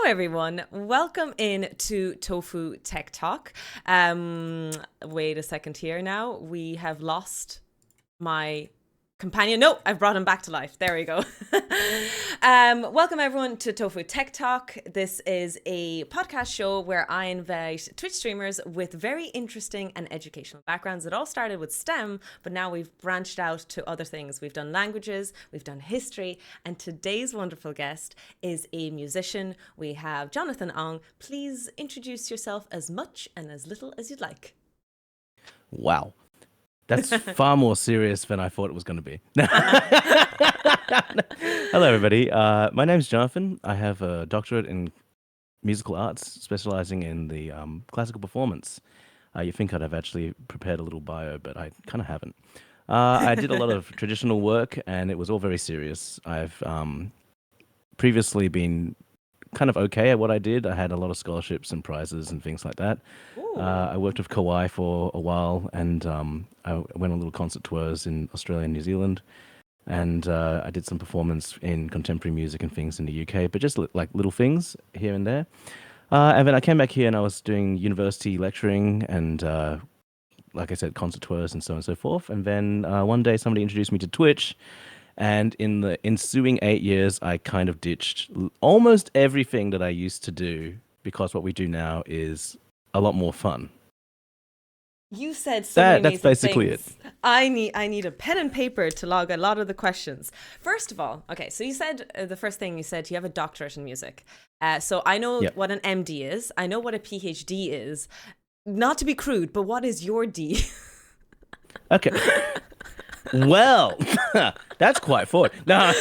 everyone. Welcome in to Tofu Tech Talk. Wait a second here now. We have lost my companion. No, I've brought him back to life. There we go. Welcome everyone to Tofu Tech Talk. This is a podcast show where I invite Twitch streamers with very interesting and educational backgrounds. It all started with STEM, but now we've branched out to other things. We've done languages, we've done history, and today's wonderful guest is a musician. We have Jonathan Ong. Please introduce yourself as much and as little as you'd like. Wow. That's far more serious than I thought it was going to be. Hello, everybody. My name's Jonathan. I have a doctorate in musical arts, specializing in the classical performance. You think I'd have actually prepared a little bio, but I kind of haven't. I did a lot of traditional work, and it was all very serious. I've previously been kind of okay at what I did. I had a lot of scholarships and prizes and things like that. I worked with Kauai for a while, and I went on little concert tours in Australia and New Zealand, and I did some performance in contemporary music and things in the UK, but just like little things here and there. And then I came back here and I was doing university lecturing and, like I said, concert tours and so on and so forth. And then one day somebody introduced me to Twitch, and in the ensuing 8 years, I kind of ditched almost everything that I used to do, because what we do now is a lot more fun. You said so many amazing That's basically things. I need a pen and paper to log a lot of the questions. First of all, okay, so you said the first thing you said you have a doctorate in music. So I know what an MD is. I know what a PhD is. Not to be crude, but what is your D? Okay. Well, that's quite forward. No,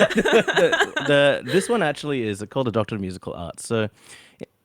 this one actually is called a Doctor of Musical Arts. So,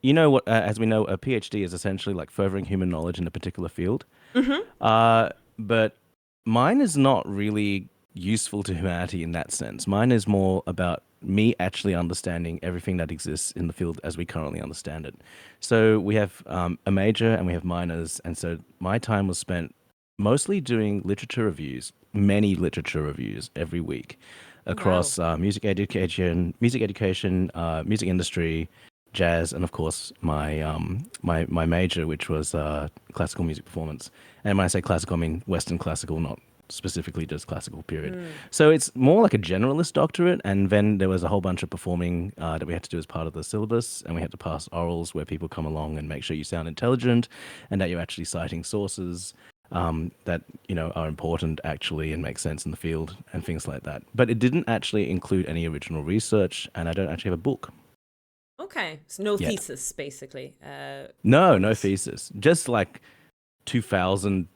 you know what? As we know, a PhD is essentially like furthering human knowledge in a particular field. Mm-hmm. But mine is not really useful to humanity in that sense. Mine is more about me actually understanding everything that exists in the field as we currently understand it. So we have a major and we have minors, and so my time was spent mostly doing literature reviews, many literature reviews every week across music education, music industry, jazz, and of course my my major, which was classical music performance. And when I say classical, I mean Western classical, not specifically just classical period. So it's more like a generalist doctorate, and then there was a whole bunch of performing that we had to do as part of the syllabus, and we had to pass orals where people come along and make sure you sound intelligent and that you're actually citing sources that are important actually and make sense in the field and things like that. But it didn't actually include any original research, and I don't actually have a book. Okay, so no thesis, basically. No thesis. Just like 12,000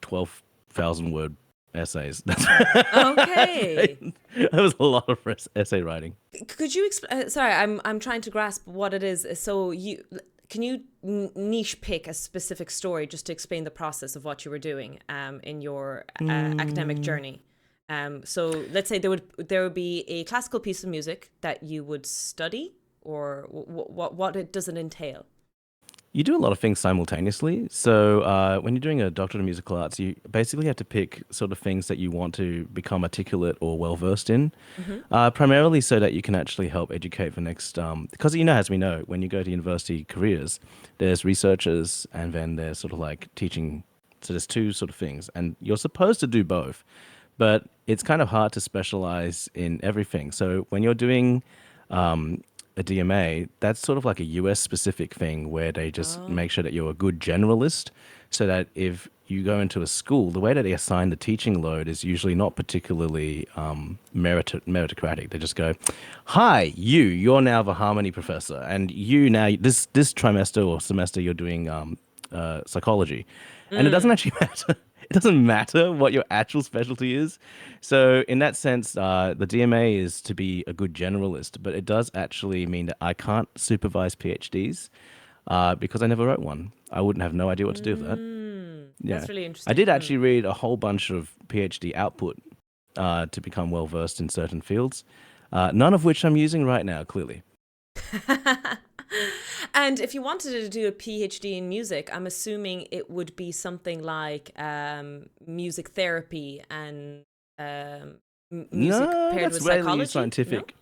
word essays. Okay. That was a lot of essay writing. Could you explain? Sorry, I'm trying to grasp what it is. So can you niche pick a specific story just to explain the process of what you were doing in your academic journey? So let's say there would be a classical piece of music that you would study, or what does it entail? You do a lot of things simultaneously. So when you're doing a doctorate of musical arts, you basically have to pick sort of things that you want to become articulate or well-versed in, primarily so that you can actually help educate the next... because, as we know, when you go to university careers, there's researchers and then there's sort of like teaching. So there's two sort of things, and you're supposed to do both, but it's kind of hard to specialize in everything. So when you're doing... a DMA, that's sort of like a US specific thing where they just make sure that you're a good generalist, so that if you go into a school, the way that they assign the teaching load is usually not particularly meritocratic. They just go, hi, you're now the harmony professor, and you now, this trimester or semester you're doing psychology. And it doesn't actually matter. It doesn't matter what your actual specialty is. So in that sense, the DMA is to be a good generalist, but it does actually mean that I can't supervise PhDs because I never wrote one. I wouldn't have no idea what to do with that. Yeah. That's really interesting. I did actually read a whole bunch of PhD output to become well-versed in certain fields, none of which I'm using right now, clearly. And if you wanted to do a PhD in music, I'm assuming it would be something like music therapy and music paired with psychology. Scientific.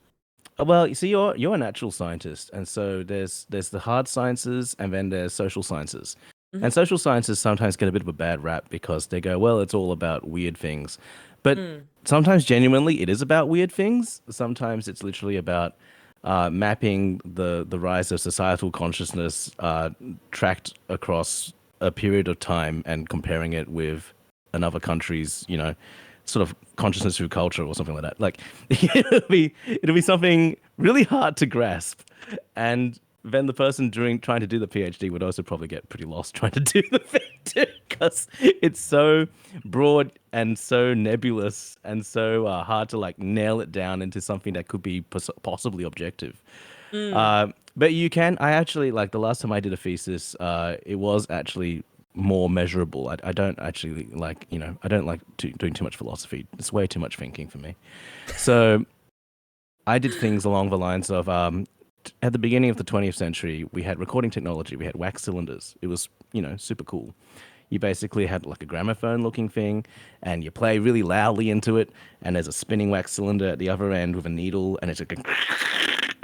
Well, you see, you're a natural scientist, and so there's the hard sciences, and then there's social sciences. Hmm. And social sciences sometimes get a bit of a bad rap because they go, well, it's all about weird things. But Mm. sometimes genuinely it is about weird things. Sometimes it's literally about mapping the rise of societal consciousness tracked across a period of time and comparing it with another country's, sort of consciousness through culture or something like that. Like it'll be something really hard to grasp, and then the person trying to do the PhD would also probably get pretty lost trying to do the thing too, because it's so broad and so nebulous and so hard to like nail it down into something that could be possibly objective. Mm. But you can. I actually like the last time I did a thesis. It was actually more measurable. I don't actually like I don't like doing too much philosophy. It's way too much thinking for me. So I did things along the lines of at the beginning of the 20th century, we had recording technology. We had wax cylinders. It was super cool. You basically had like a gramophone looking thing, and you play really loudly into it, and there's a spinning wax cylinder at the other end with a needle, and it's like and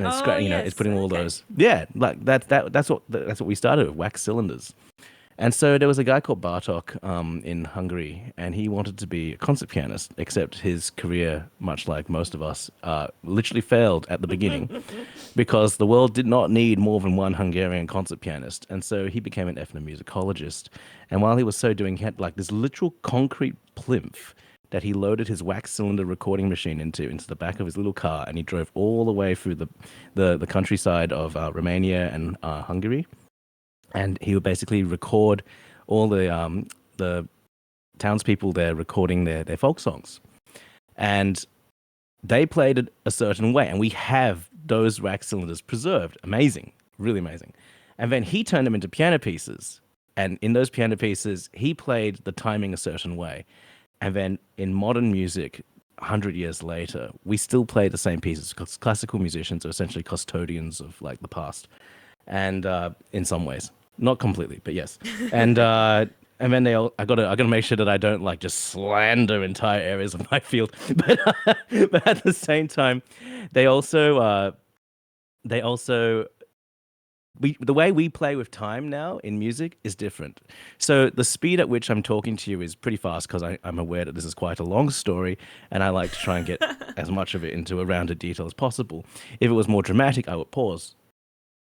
it's Oh, it's yes. putting all Okay. those. Yeah, like that's what we started with, wax cylinders. And so there was a guy called Bartok in Hungary, and he wanted to be a concert pianist, except his career, much like most of us, literally failed at the beginning because the world did not need more than one Hungarian concert pianist. And so he became an ethnomusicologist. And while he was so doing, he had like this literal concrete plinth that he loaded his wax cylinder recording machine into the back of his little car, and he drove all the way through the countryside of Romania and Hungary, and he would basically record all the townspeople there recording their folk songs, and they played it a certain way, and we have those wax cylinders preserved. Amazing, really amazing. And then he turned them into piano pieces, and in those piano pieces, he played the timing a certain way. And then in modern music, 100 years later, we still play the same pieces because classical musicians are essentially custodians of like the past, and in some ways, not completely, but yes. And then I gotta make sure that I don't like just slander entire areas of my field, but at the same time, they also the way we play with time now in music is different. So the speed at which I'm talking to you is pretty fast because I'm aware that this is quite a long story, and I like to try and get as much of it into a rounded detail as possible. If it was more dramatic, I would pause.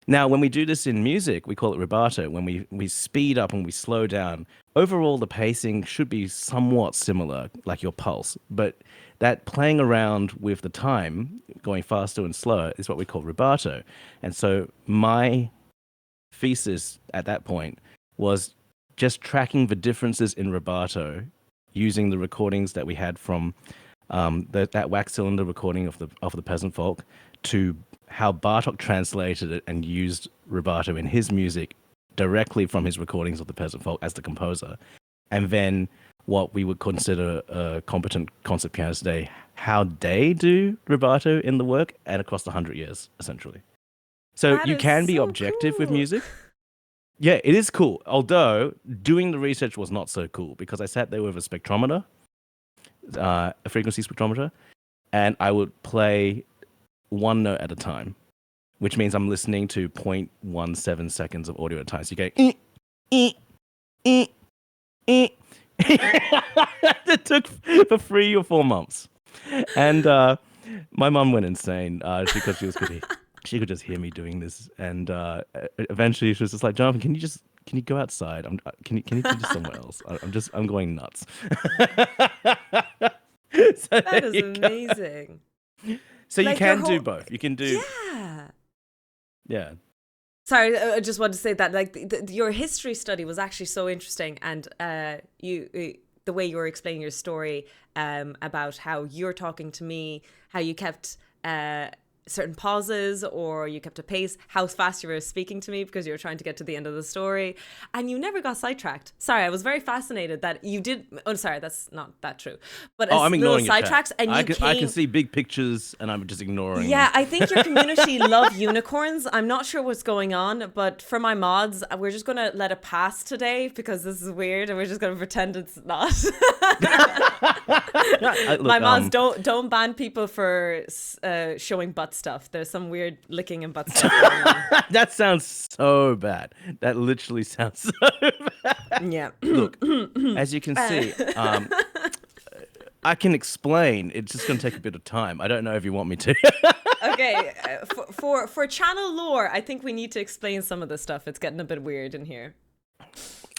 Now, when we do this in music, we call it rubato. When we speed up and we slow down, overall the pacing should be somewhat similar, like your pulse. But that playing around with the time, going faster and slower, is what we call rubato. And so my thesis at that point was just tracking the differences in rubato using the recordings that we had from that wax cylinder recording of the peasant folk to how Bartok translated it and used rubato in his music directly from his recordings of the peasant folk as the composer, and then what we would consider a competent concert pianist today, how they do rubato in the work and across the 100 years, essentially. So That you is can be so objective with cool. music. Yeah, it is cool. Although doing the research was not so cool because I sat there with a spectrometer, a frequency spectrometer, and I would play one note at a time, which means I'm listening to 0.17 seconds of audio at a time. So you go, eh, eh, eh. It took for 3 or 4 months. And my mum went insane because she could just hear me doing this. And eventually she was just like, Jonathan, can you go outside? Can you do this somewhere else? I'm going nuts. So That there is you go. amazing. So you Like your can do whole, both. You can do, yeah. yeah. Sorry, I just want to say that like your history study was actually so interesting, and the way you were explaining your story about how you're talking to me, how you kept certain pauses or you kept a pace, how fast you were speaking to me because you were trying to get to the end of the story, and you never got sidetracked. Sorry, I was very fascinated that you did. Oh, sorry, that's not that true. But Oh, I'm little ignoring your chat. sidetracks, and I you can came. see big pictures, and I'm just ignoring Yeah, them. I think your community love unicorns. I'm not sure what's going on, but for my mods, we're just going to let it pass today because this is weird and we're just going to pretend it's not. Look, My mods, don't ban people for showing butt stuff. There's some weird licking and butt stuff going on. That sounds so bad. That literally sounds so bad. Yeah. Look, as you can see, I can explain. It's just going to take a bit of time. I don't know if you want me to. Okay, for channel lore, I think we need to explain some of this stuff. It's getting a bit weird in here.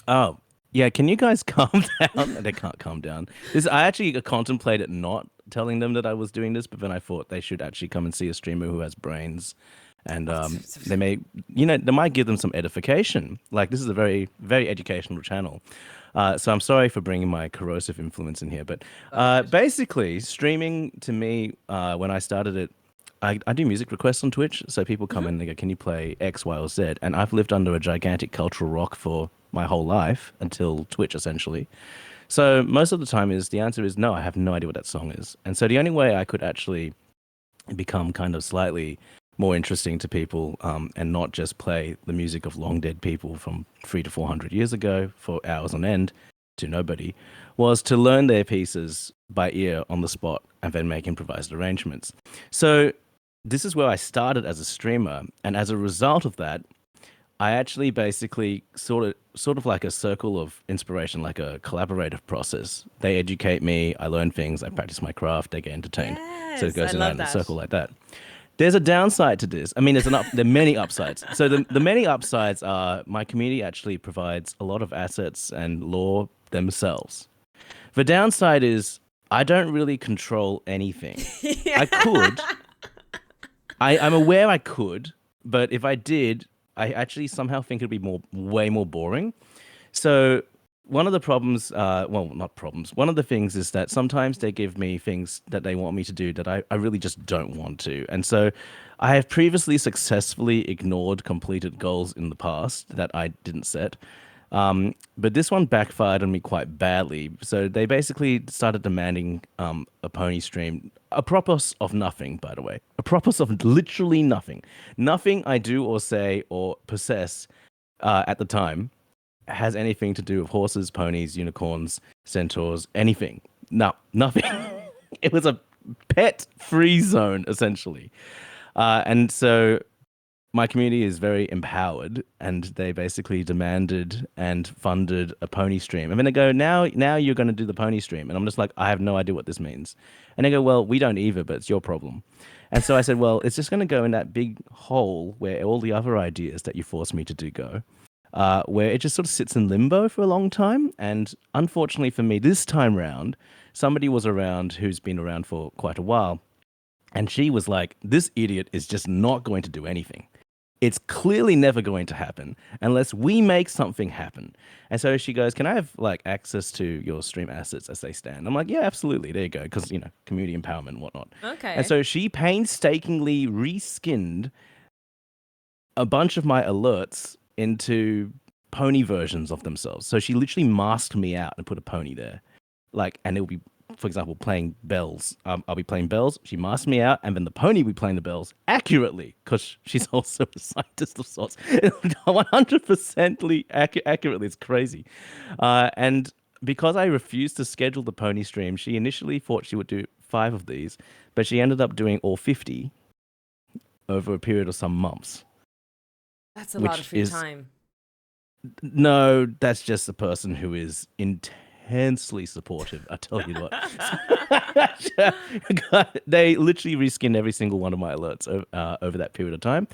Oh, yeah. Can you guys calm down? They can't calm down. I actually contemplated not telling them that I was doing this, but then I thought they should actually come and see a streamer who has brains. And they might give them some edification. Like, this is a very, very educational channel. So I'm sorry for bringing my corrosive influence in here. But basically, streaming to me, when I started it, I do music requests on Twitch. So people come in and they go, can you play X, Y, or Z? And I've lived under a gigantic cultural rock for my whole life until Twitch, essentially. So most of the time the answer is no, I have no idea what that song is. And so the only way I could actually become kind of slightly more interesting to people and not just play the music of long dead people from 300 to 400 years ago for hours on end to nobody, was to learn their pieces by ear on the spot and then make improvised arrangements. So this is where I started as a streamer, and as a result of that, I actually basically sort of like a circle of inspiration, like a collaborative process. They educate me, I learn things, I practice my craft, they get entertained. So it goes in a circle like that. There's a downside to this. I mean, there are many upsides. So the many upsides are my community actually provides a lot of assets and lore themselves. The downside is I don't really control anything. I could. I'm aware I could, but if I did, I actually somehow think it'd be way more boring. So one of the problems, not problems, one of the things is that sometimes they give me things that they want me to do that I really just don't want to. And so I have previously successfully ignored completed goals in the past that I didn't set. But this one backfired on me quite badly. So they basically started demanding a pony stream, a propos of nothing, by the way, a propos of literally nothing. Nothing I do or say or possess at the time has anything to do with horses, ponies, unicorns, centaurs, anything. No, nothing. It was a pet-free zone, essentially. And so my community is very empowered, and they basically demanded and funded a pony stream. And then they go, now you're going to do the pony stream. And I'm just like, I have no idea what this means. And they go, well, we don't either, but it's your problem. And so I said, well, it's just going to go in that big hole where all the other ideas that you forced me to do go. Where it just sort of sits in limbo for a long time. And unfortunately for me, this time round, somebody was around who's been around for quite a while. And she was like, this idiot is just not going to do anything. It's clearly never going to happen unless we make something happen. And so she goes, can I have like access to your stream assets as they stand? I'm like, yeah, absolutely. There you go. Because, community empowerment and whatnot. Okay. And so she painstakingly reskinned a bunch of my alerts into pony versions of themselves. So she literally masked me out and put a pony there. And it'll be, for example, playing bells. I'll be playing bells. She masked me out, and then the pony will be playing the bells accurately because she's also a scientist of sorts. 100% accurately. It's crazy. And because I refused to schedule the pony stream, she initially thought she would do 5 of these, but she ended up doing all 50 over a period of some months. That's a lot of free time. No, that's just a person who is intensely supportive. I tell you what. They literally reskinned every single one of my alerts over that period of time.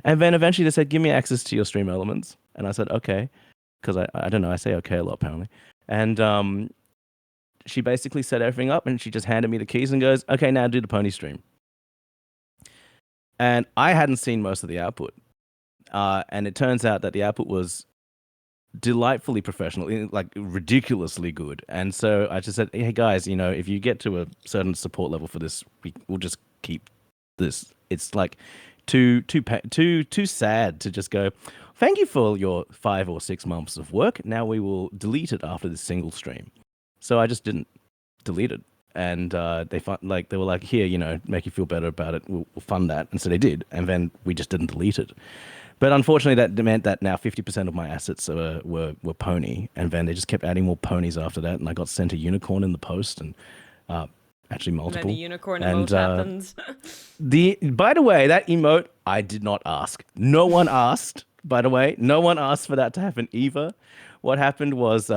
And then eventually they said, give me access to your stream elements. And I said, okay. Because I don't know, I say okay a lot apparently. And she basically set everything up and she just handed me the keys and goes, okay, now do the pony stream. And I hadn't seen most of the output. And it turns out that the output was delightfully professional, like ridiculously good. And so I just said, hey guys, if you get to a certain support level for this, we'll just keep this. It's like too sad to just go, thank you for your 5 or 6 months of work. Now we will delete it after this single stream. So I just didn't delete it. And they were like, here, make you feel better about it. We'll fund that. And so they did. And then we just didn't delete it. But unfortunately, that meant that now 50% of my assets were pony. And then they just kept adding more ponies after that. And I got sent a unicorn in the post. And actually And then multiple. the unicorn And emote happens. by the way, that emote I did not ask. No one asked. By the way, no one asked for that to happen either. What happened was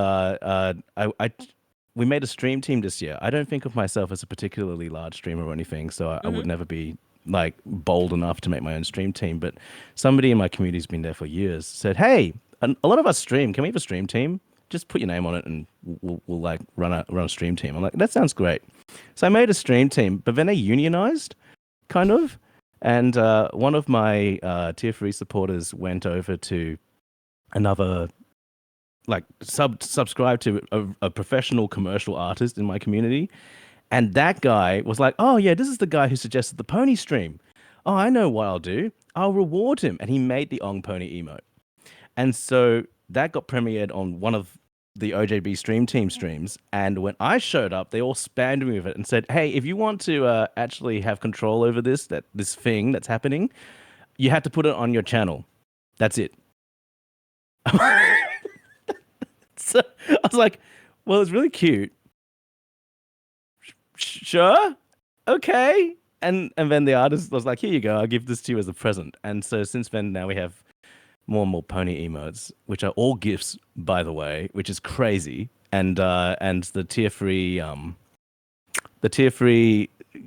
we made a stream team this year. I don't think of myself as a particularly large streamer or anything, so I would never be like bold enough to make my own stream team. But somebody in my community who's been there for years said, "Hey, a lot of us stream. Can we have a stream team? Just put your name on it, and we'll like run a stream team." I'm like, "That sounds great." So I made a stream team, but then they unionized, kind of. And one of my tier 3 supporters went over to another, like subscribe to a professional commercial artist in my community. And that guy was like, "Oh yeah, this is the guy who suggested the pony stream. Oh, I know what I'll do. I'll reward him." And he made the Ong Pony emote. And so that got premiered on one of the OJB stream team streams. And when I showed up, they all spammed me with it and said, "Hey, if you want to actually have control over this thing that's happening, you have to put it on your channel. That's it." So I was like, "Well, it's really cute. Sure, okay." And then the artist was like, "Here you go. I'll give this to you as a present." And so since then, now we have more and more pony emotes, which are all gifts, by the way, which is crazy. And the tier 3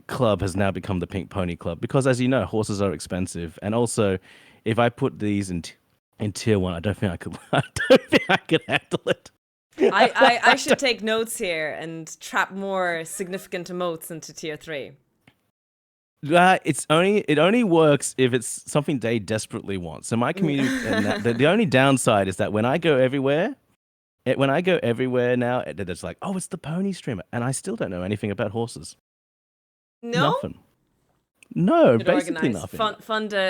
club has now become the Pink Pony Club because, as you know, horses are expensive. And also, if I put these in tier 1, I don't think I could. I don't think I could handle it. I should take notes here and trap more significant emotes into tier 3. It only works if it's something they desperately want. So my community, and the only downside is that when I go everywhere now, it's like, "Oh, it's the pony streamer," and I still don't know anything about horses. No? Nothing. No, Should basically organize. nothing.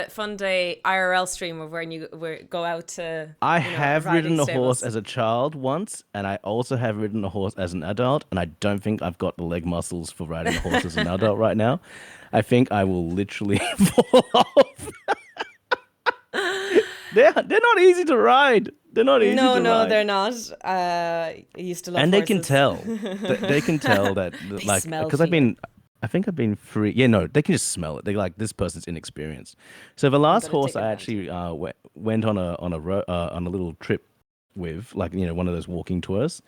Fund a IRL stream of when you go out to. I you know, have riding ridden a stables. horse as a child once, and I also have ridden a horse as an adult, and I don't think I've got the leg muscles for riding a horse as an adult right now. I think I will literally fall off. They're not easy to ride. They're not easy to ride. No, they're not. I used to love And horses. they can tell. They can tell that, like, smell because fear. I think I've been free. Yeah, no, they can just smell it. They're like, this person's inexperienced. So the last gotta horse take I advantage. actually went on a little trip with, like, one of those walking tours.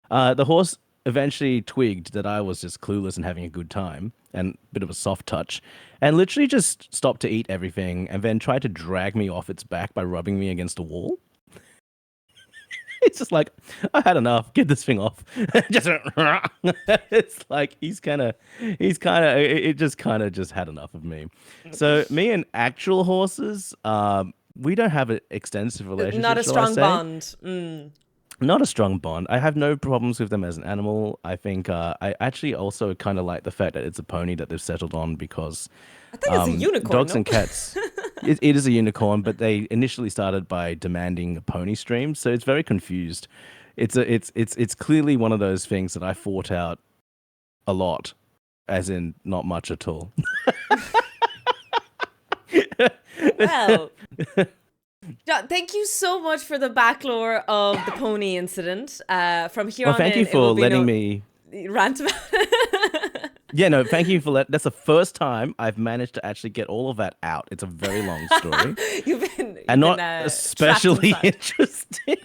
The horse eventually twigged that I was just clueless and having a good time and a bit of a soft touch, and literally just stopped to eat everything and then tried to drag me off its back by rubbing me against a wall. It's just like, "I had enough. Get this thing off." Just it's like it just kind of just had enough of me. So me and actual horses, we don't have an extensive relationship. Not a shall I strong say. bond. Not a strong bond. I have no problems with them as an animal. I think I actually also kind of like the fact that it's a pony that they've settled on because I think it's a unicorn. dogs no? and cats. It is a unicorn, but they initially started by demanding a pony stream, so it's very confused. It's clearly one of those things that I fought out a lot, as in not much at all. Well, thank you so much for the backlore of the pony incident. From here Well, on thank in, you it for will be letting no me. rant about it. Yeah, no, thank you for that's the first time I've managed to actually get all of that out. It's a very long story. You've been And not trapped especially inside. interesting.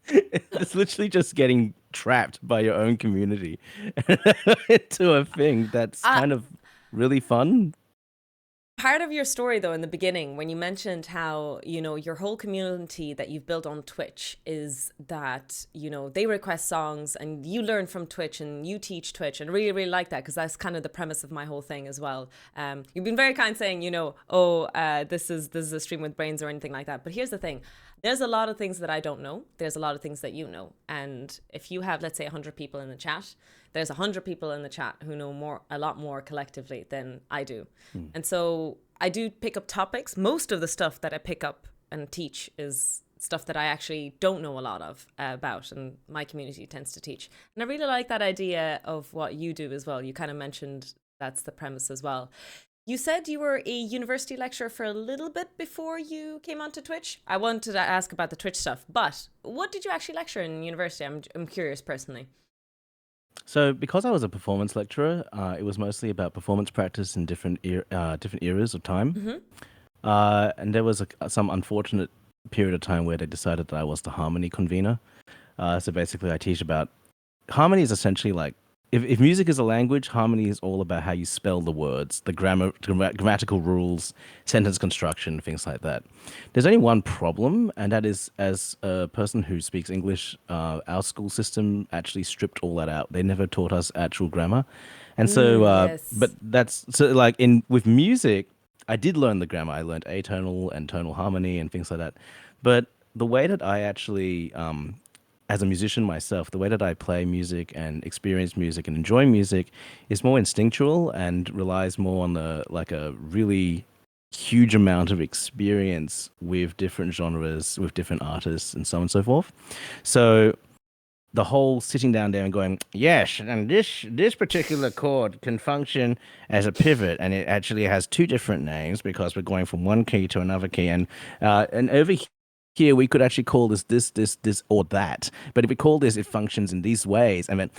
It's literally just getting trapped by your own community into a thing that's kind of really fun. Part of your story, though, in the beginning, when you mentioned how, your whole community that you've built on Twitch is that, they request songs and you learn from Twitch and you teach Twitch, and really, really like that because that's kind of the premise of my whole thing as well. You've been very kind saying, this is a stream with brains or anything like that. But here's the thing. There's a lot of things that I don't know. There's a lot of things that you know. And if you have, let's say, 100 people in the chat, there's 100 people in the chat who know a lot more collectively than I do. And so I do pick up topics. Most of the stuff that I pick up and teach is stuff that I actually don't know a lot of about, and my community tends to teach. And I really like that idea of what you do as well. You kind of mentioned that's the premise as well. You said you were a university lecturer for a little bit before you came onto Twitch. I wanted to ask about the Twitch stuff, but what did you actually lecture in university? I'm curious personally. So because I was a performance lecturer, it was mostly about performance practice in different eras of time. Mm-hmm. And there was some unfortunate period of time where they decided that I was the harmony convener. So basically, I teach about harmony is essentially like if music is a language, harmony is all about how you spell the words, the grammatical rules, sentence construction, things like that. There's only one problem, and that is as a person who speaks English, our school system actually stripped all that out. They never taught us actual grammar, and so but Yes. that's so like in with music, I did learn the grammar. I learned atonal and tonal harmony and things like that, but the way that I actually as a musician myself, the way that I play music and experience music and enjoy music is more instinctual and relies more on the like a really huge amount of experience with different genres, with different artists, and so on and so forth. So the whole sitting down there and going, yes, and this particular chord can function as a pivot, and it actually has two different names because we're going from one key to another key, and over here we could actually call this or that, but if we call this, it functions in these ways, and then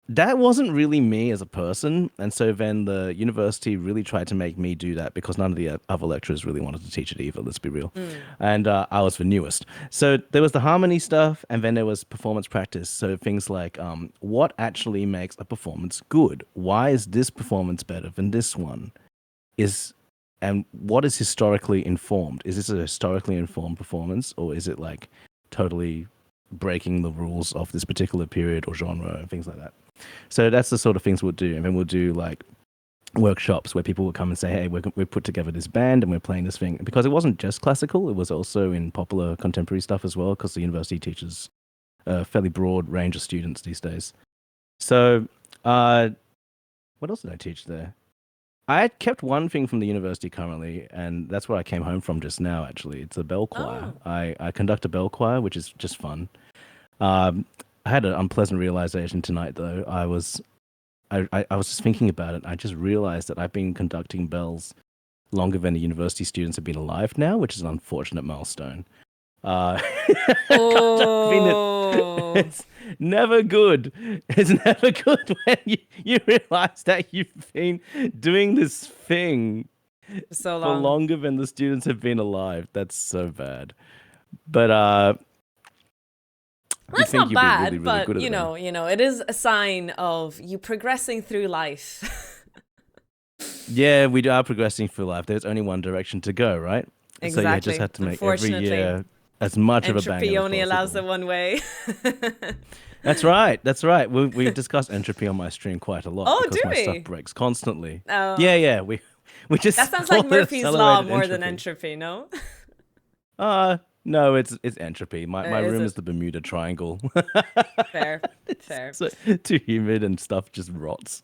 that wasn't really me as a person, and so then the university really tried to make me do that because none of the other lecturers really wanted to teach it either, let's be real. And I was the newest. So there was the harmony stuff, and then there was performance practice. So things like what actually makes a performance good? Why is this performance better than this one? And what is historically informed? Is this a historically informed performance, or is it like totally breaking the rules of this particular period or genre and things like that? So that's the sort of things we'll do. And then we'll do like workshops where people will come and say, hey, we've put together this band and we're playing this thing. Because it wasn't just classical, it was also in popular contemporary stuff as well, because the university teaches a fairly broad range of students these days. So what else did I teach there? I kept one thing from the university currently, and that's where I came home from just now, actually. It's a bell choir. Oh. I conduct a bell choir, which is just fun. I had an unpleasant realization tonight, though. I was just thinking about it. I just realized that I've been conducting bells longer than the university students have been alive now, which is an unfortunate milestone. Uh, Oh. it's never good. It's never good when you realize that you've been doing this thing So for long. longer than the students have been alive. That's so bad. But you That's think not you'd be really, bad, really good but at them. it is a sign of you progressing through life. Yeah, we are progressing through life. There's only one direction to go, right? So you just Exactly. have to make every Unfortunately, year as much of a banger entropy as only allows it possible. one way. That's right. That's right. We've discussed entropy on my stream quite a lot Oh, do because my stuff we? breaks constantly. Yeah, Oh, yeah. We that just sounds call like it Murphy's Law accelerated more than entropy. entropy, no? No, it's entropy. My Is room is it? the Bermuda Triangle. Fair. It's Fair. so too humid and stuff just rots.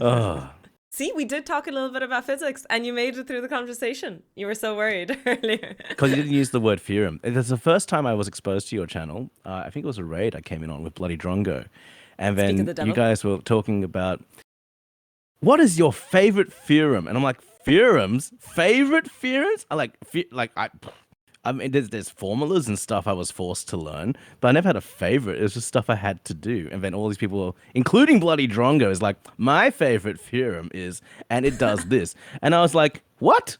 Oh. See, we did talk a little bit about physics and you made it through the conversation. You were so worried earlier. Because you didn't use the word theorem. It's the first time I was exposed to your channel. I think it was a raid I came in on with Bloody Drongo. And Speak of then the you devil. guys were talking about, what is your favorite theorem? And I'm like, theorems? Favorite theorems? I mean, there's formulas and stuff I was forced to learn, but I never had a favorite. It was just stuff I had to do. And then all these people, including Bloody Drongo, is like, my favorite theorem is, and it does this. And I was like, what?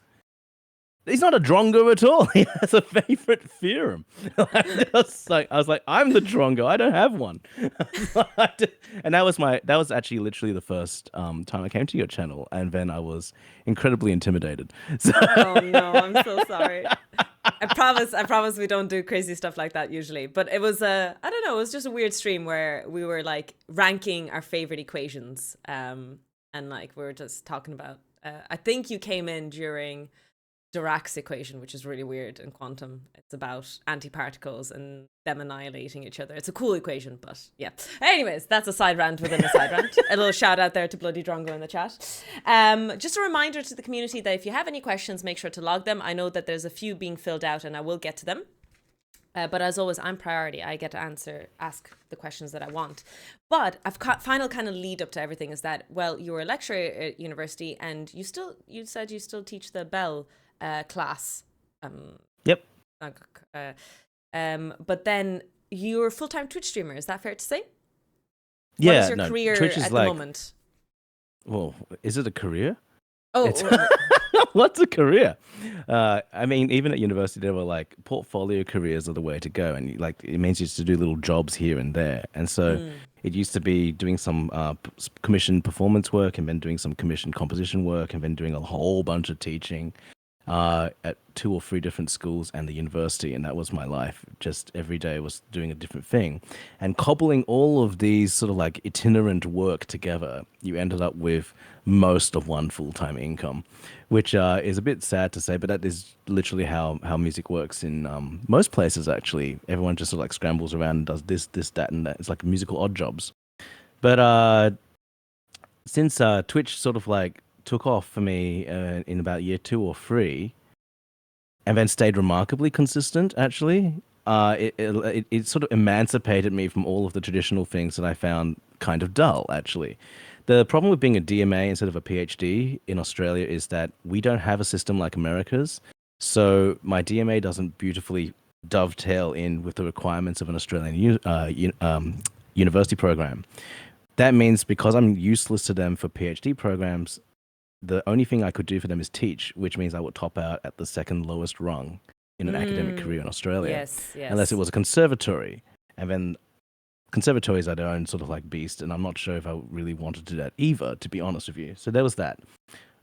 He's not a drongo at all. He has a favorite theorem. I was like, I'm the drongo. I don't have one. And that was actually literally the first time I came to your channel, and then I was incredibly intimidated. So Oh no, I'm so sorry. I promise we don't do crazy stuff like that usually. But it was I don't know, it was just a weird stream where we were like ranking our favorite equations. And like we were just talking about I think you came in during Dirac's equation, which is really weird in quantum. It's about antiparticles and them annihilating each other. It's a cool equation, but yeah. Anyways, that's a side rant within a side rant. A little shout out there to Bloody Drongo in the chat. Just a reminder to the community that if you have any questions, make sure to log them. I know that there's a few being filled out and I will get to them. But as always, I'm priority. I get to ask the questions that I want. But final kind of lead up to everything is that, well, you were a lecturer at university and you said you still teach the Bell class. yep. But then you're a full-time Twitch streamer. Is that fair to say? What is Yeah, your no, career Twitch is at the like, moment? well, is it a career? Oh, It's what's a career? I mean, even at university, there were like portfolio careers are the way to go, and like it means you used to do little jobs here and there. And so it used to be doing some commissioned performance work, and then doing some commissioned composition work, and then doing a whole bunch of teaching at 2 or 3 different schools and the university, and that was my life. Just every day was doing a different thing, and cobbling all of these sort of like itinerant work together, you ended up with most of one full-time income, which is a bit sad to say, but that is literally how music works in most places. Actually, everyone just sort of like scrambles around and does this, that, and that. It's like musical odd jobs. But since Twitch sort of like took off for me in about year 2 or 3, and then stayed remarkably consistent, actually, it sort of emancipated me from all of the traditional things that I found kind of dull, actually. The problem with being a DMA instead of a PhD in Australia is that we don't have a system like America's. So my DMA doesn't beautifully dovetail in with the requirements of an Australian university program. That means because I'm useless to them for PhD programs, the only thing I could do for them is teach, which means I would top out at the second lowest rung in an academic career in Australia. yes, yes. Unless it was a conservatory. And then conservatories are their own sort of like beast, and I'm not sure if I really wanted to do that either, to be honest with you. So there was that.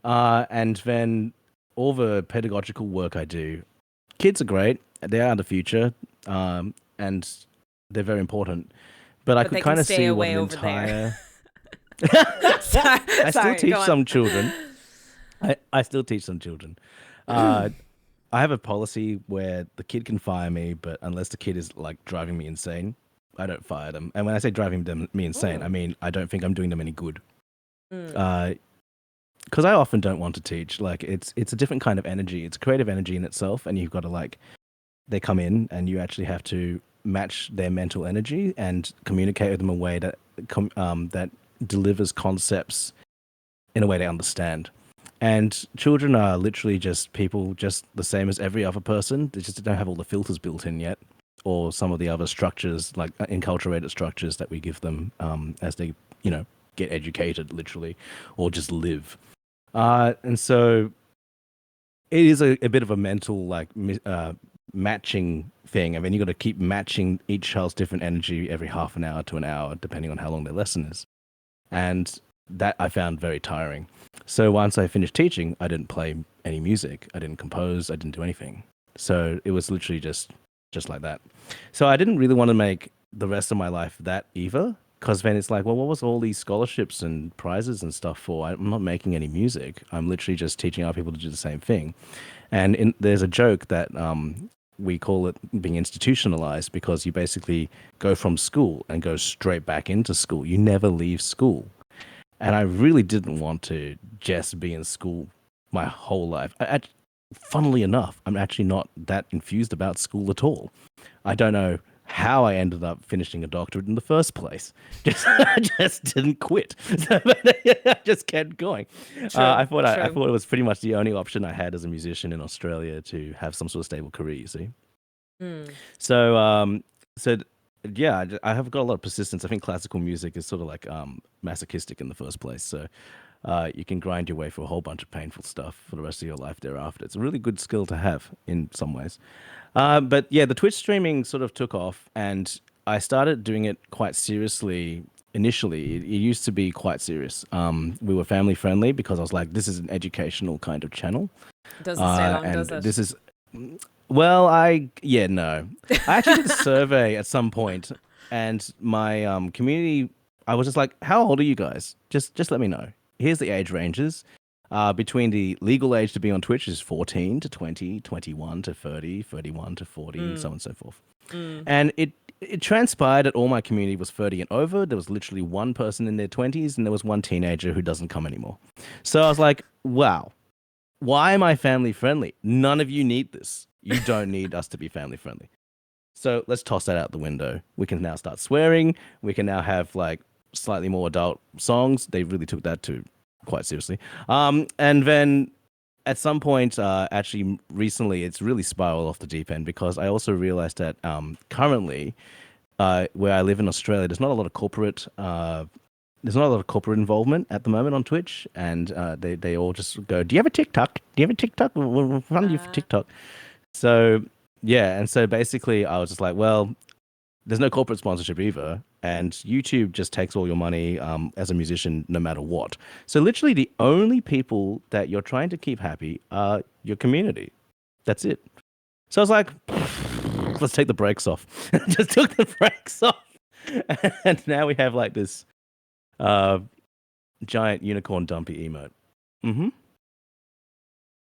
And then all the pedagogical work I do, kids are great. They are the future, and they're very important. But I could kind of see what an entire... I still teach some children. I still teach some children. I have a policy where the kid can fire me, but unless the kid is like driving me insane, I don't fire them. And when I say driving me insane, I mean I don't think I'm doing them any good. Because I often don't want to teach. Like it's a different kind of energy. It's a creative energy in itself, and you've got to like they come in, and you actually have to match their mental energy and communicate with them in a way that that delivers concepts in a way they understand. And children are literally just people, just the same as every other person. They just don't have all the filters built in yet, or some of the other structures, like enculturated structures that we give them as they, get educated, literally, or just live. And so it is a bit of a mental, like, matching thing. I mean, you got to keep matching each child's different energy every half an hour to an hour, depending on how long their lesson is. And that I found very tiring. So once I finished teaching, I didn't play any music. I didn't compose. I didn't do anything. So it was literally just like that. So I didn't really want to make the rest of my life that either, because then it's like, well, what was all these scholarships and prizes and stuff for? I'm not making any music. I'm literally just teaching other people to do the same thing. And there's a joke that we call it being institutionalized, because you basically go from school and go straight back into school. You never leave school. And I really didn't want to just be in school my whole life. Funnily enough, I'm actually not that enthused about school at all. I don't know how I ended up finishing a doctorate in the first place. I just didn't quit. I just kept going. I thought it was pretty much the only option I had as a musician in Australia to have some sort of stable career, you see. So yeah, I have got a lot of persistence. I think classical music is sort of like masochistic in the first place. So you can grind your way through a whole bunch of painful stuff for the rest of your life thereafter. It's a really good skill to have in some ways. But yeah, the Twitch streaming sort of took off, and I started doing it quite seriously initially. It used to be quite serious. We were family friendly because I was like, this is an educational kind of channel. Doesn't stay long, and does it? This is... Well, no. I actually did a survey at some point, and my community, I was just like, how old are you guys? Just let me know. Here's the age ranges. Between the legal age to be on Twitch is 14 to 20, 21 to 30, 31 to 40, and so on and so forth. And it transpired that all my community was 30 and over. There was literally one person in their 20s, and there was one teenager who doesn't come anymore. So I was like, wow, why am I family friendly? None of you need this. You don't need us to be family friendly. So let's toss that out the window. We can now start swearing. We can now have like slightly more adult songs. They really took that to quite seriously. And then at some point, actually recently, it's really spiraled off the deep end, because I also realized that currently where I live in Australia, there's not a lot of corporate involvement at the moment on Twitch, and they all just go, "Do you have a TikTok? Do you have a TikTok? We'll fund you for TikTok." So yeah, and so basically, I was just like, well, there's no corporate sponsorship either, and YouTube just takes all your money as a musician, no matter what. So literally, the only people that you're trying to keep happy are your community. That's it. So I was like, let's take the brakes off. Just took the brakes off, and now we have like this giant unicorn dumpy emote. Mm-hmm.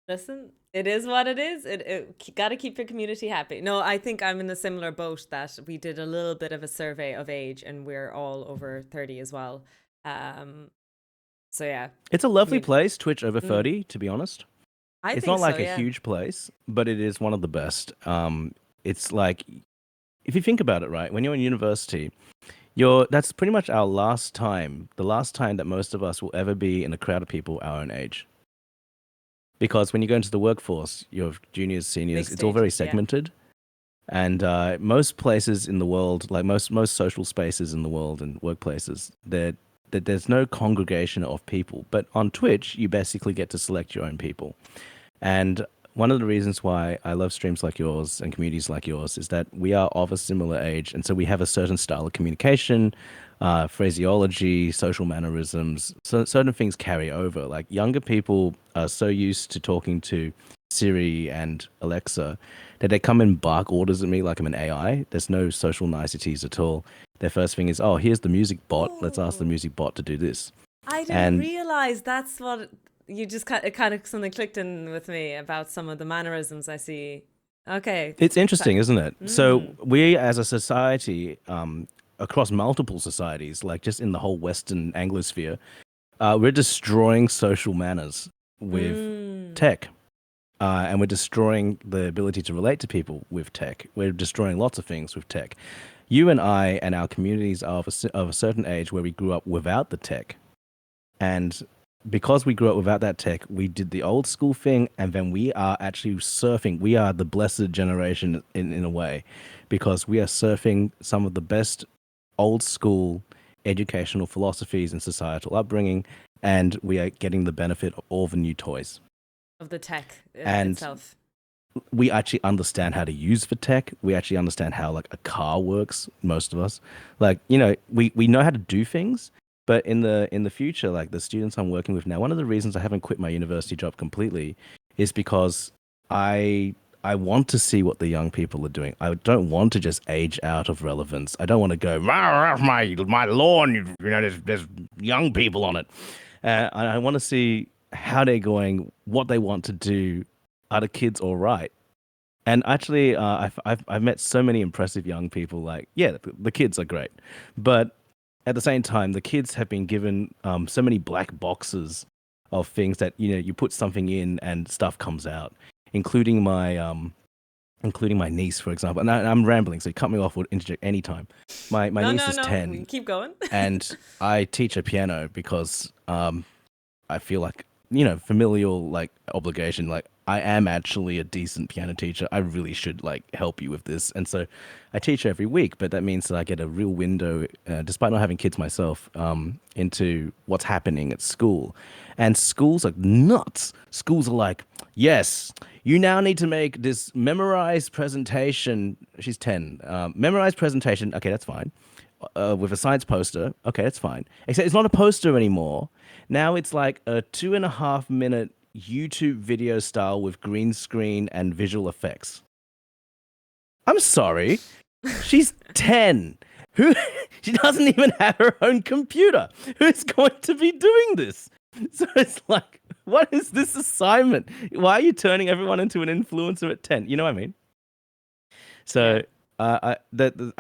Listen, it is what it is. It got to keep your community happy. No, I think I'm in a similar boat that we did a little bit of a survey of age, and we're all over 30 as well. So yeah, It's a lovely place, Twitch over 30, to be honest. I It's think not like so, a yeah. huge place, but it is one of the best. It's like, if you think about it, right, when you're in university, that's pretty much our last time, the last time that most of us will ever be in a crowd of people our own age. Because when you go into the workforce, you have juniors, seniors, it's all very segmented. And most places in the world, like most social spaces in the world and workplaces, there's no congregation of people. But on Twitch, you basically get to select your own people. And one of the reasons why I love streams like yours and communities like yours is that we are of a similar age. And so we have a certain style of communication, phraseology, social mannerisms. So certain things carry over. Like younger people are so used to talking to Siri and Alexa that they come and bark orders at me like I'm an AI. There's no social niceties at all. Their first thing is, oh, here's the music bot. Let's ask the music bot to do this. I didn't realize that's what you just it kind of something clicked in with me about some of the mannerisms I see. Okay. It's interesting, isn't it? So we as a society, across multiple societies, like just in the whole Western Anglosphere, we're destroying social manners with tech. And we're destroying the ability to relate to people with tech. We're destroying lots of things with tech. You and I and our communities are of a certain age where we grew up without the tech. And because we grew up without that tech, we did the old school thing, and then we are actually surfing. We are the blessed generation in a way, because we are surfing some of the best old school educational philosophies and societal upbringing, and we are getting the benefit of all the new toys. Of the tech and itself. We actually understand how to use the tech. We actually understand how like a car works, most of us. Like, you know, we know how to do things, but in the future, like the students I'm working with now, one of the reasons I haven't quit my university job completely is because I want to see what the young people are doing. I don't want to just age out of relevance. I don't want to go, my lawn, you know, there's young people on it. I want to see how they're going, what they want to do. Are the kids all right? And actually, I've met so many impressive young people. Like, yeah, the kids are great, but at the same time, the kids have been given so many black boxes of things that, you know, you put something in and stuff comes out, including my niece, for example. And I'm rambling, so cut me off or interject anytime. My niece is 10. Keep going. And I teach her piano because I feel like, you know, familial like obligation. Like I am actually a decent piano teacher. I really should like help you with this. And so I teach her every week, but that means that I get a real window, despite not having kids myself, into what's happening at school. And schools are nuts. Schools are like, yes, you now need to make this memorized presentation. She's 10. Memorized presentation. Okay, that's fine. With a science poster. Okay, that's fine. Except it's not a poster anymore. Now it's like a 2.5 minute YouTube video style with green screen and visual effects. I'm sorry. She's 10. She doesn't even have her own computer. Who's going to be doing this? So it's like, what is this assignment? Why are you turning everyone into an influencer at 10? You know what I mean? So I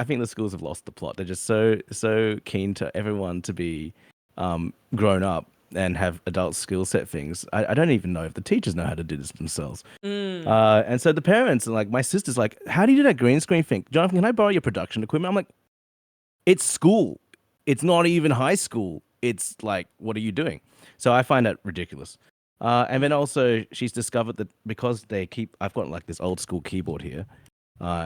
think the schools have lost the plot. They're just so keen to everyone to be grown up and have adult skill set things. I don't even know if the teachers know how to do this themselves. And so the parents, like my sister's like, how do you do that green screen thing? Jonathan, can I borrow your production equipment? I'm like, it's school. It's not even high school. It's like, what are you doing? So I find that ridiculous. And then also she's discovered that because I've got like this old school keyboard here.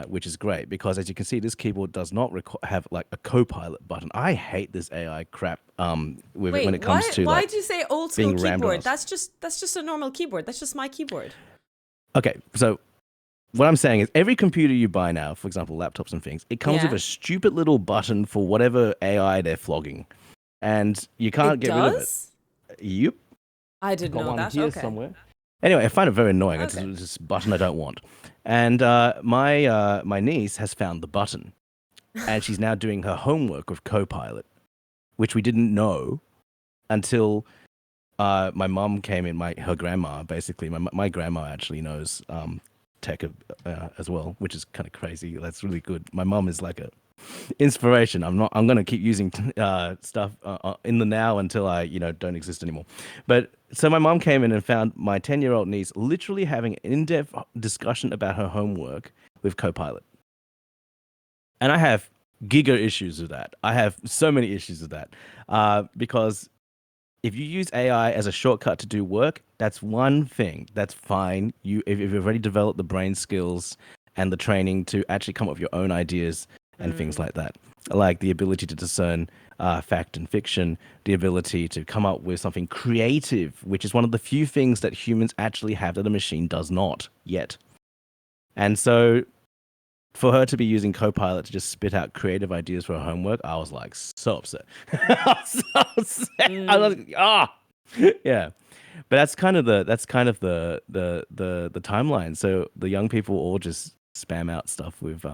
which is great because, as you can see, this keyboard does not have like a co-pilot button. I hate this AI crap. When Wait, it comes to why like do you say old school being rammed on keyboard? us. That's just a normal keyboard. That's just my keyboard. Okay, so what I'm saying is every computer you buy now, for example, laptops and things, it comes with Yeah. a stupid little button for whatever AI they're flogging, and you can't It get rid of it. does? Yep, I I've didn't got know one that. here Okay. somewhere. Anyway, I find it very annoying. It's Okay. just a button I don't want. And my niece has found the button, and she's now doing her homework with Copilot, which we didn't know until my mum came in. Her grandma, basically, my grandma actually knows tech as well, which is kind of crazy. That's really good. My mum is like a inspiration. I'm gonna keep using stuff in the now until I don't exist anymore. But so my mom came in and found my 10-year-old niece literally having an in-depth discussion about her homework with Copilot, and I have giga issues with that. I have so many issues with that because if you use AI as a shortcut to do work, that's one thing. That's fine. If you've already developed the brain skills and the training to actually come up with your own ideas and things like that, like the ability to discern fact and fiction, the ability to come up with something creative, which is one of the few things that humans actually have that a machine does not yet. And so for her to be using Copilot to just spit out creative ideas for her homework, I was like so upset. I was so upset. I was like, yeah. But that's kind of the timeline. So the young people all just spam out stuff with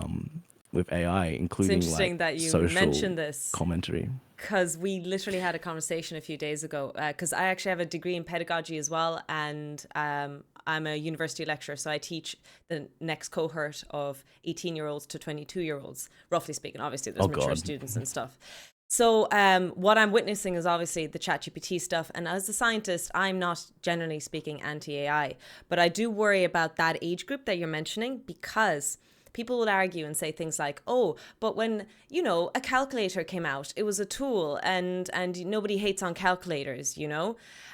AI, It's including interesting like that you social mentioned this commentary. because we literally had a conversation a few days ago. Because I actually have a degree in pedagogy as well, and I'm a university lecturer, so I teach the next cohort of 18-year-olds to 22-year-olds, roughly speaking. Obviously, there's Oh mature God. students and stuff. So what I'm witnessing is obviously the ChatGPT stuff. And as a scientist, I'm not generally speaking anti-AI, but I do worry about that age group that you're mentioning because people will argue and say things like, oh, but when, a calculator came out, it was a tool and nobody hates on calculators,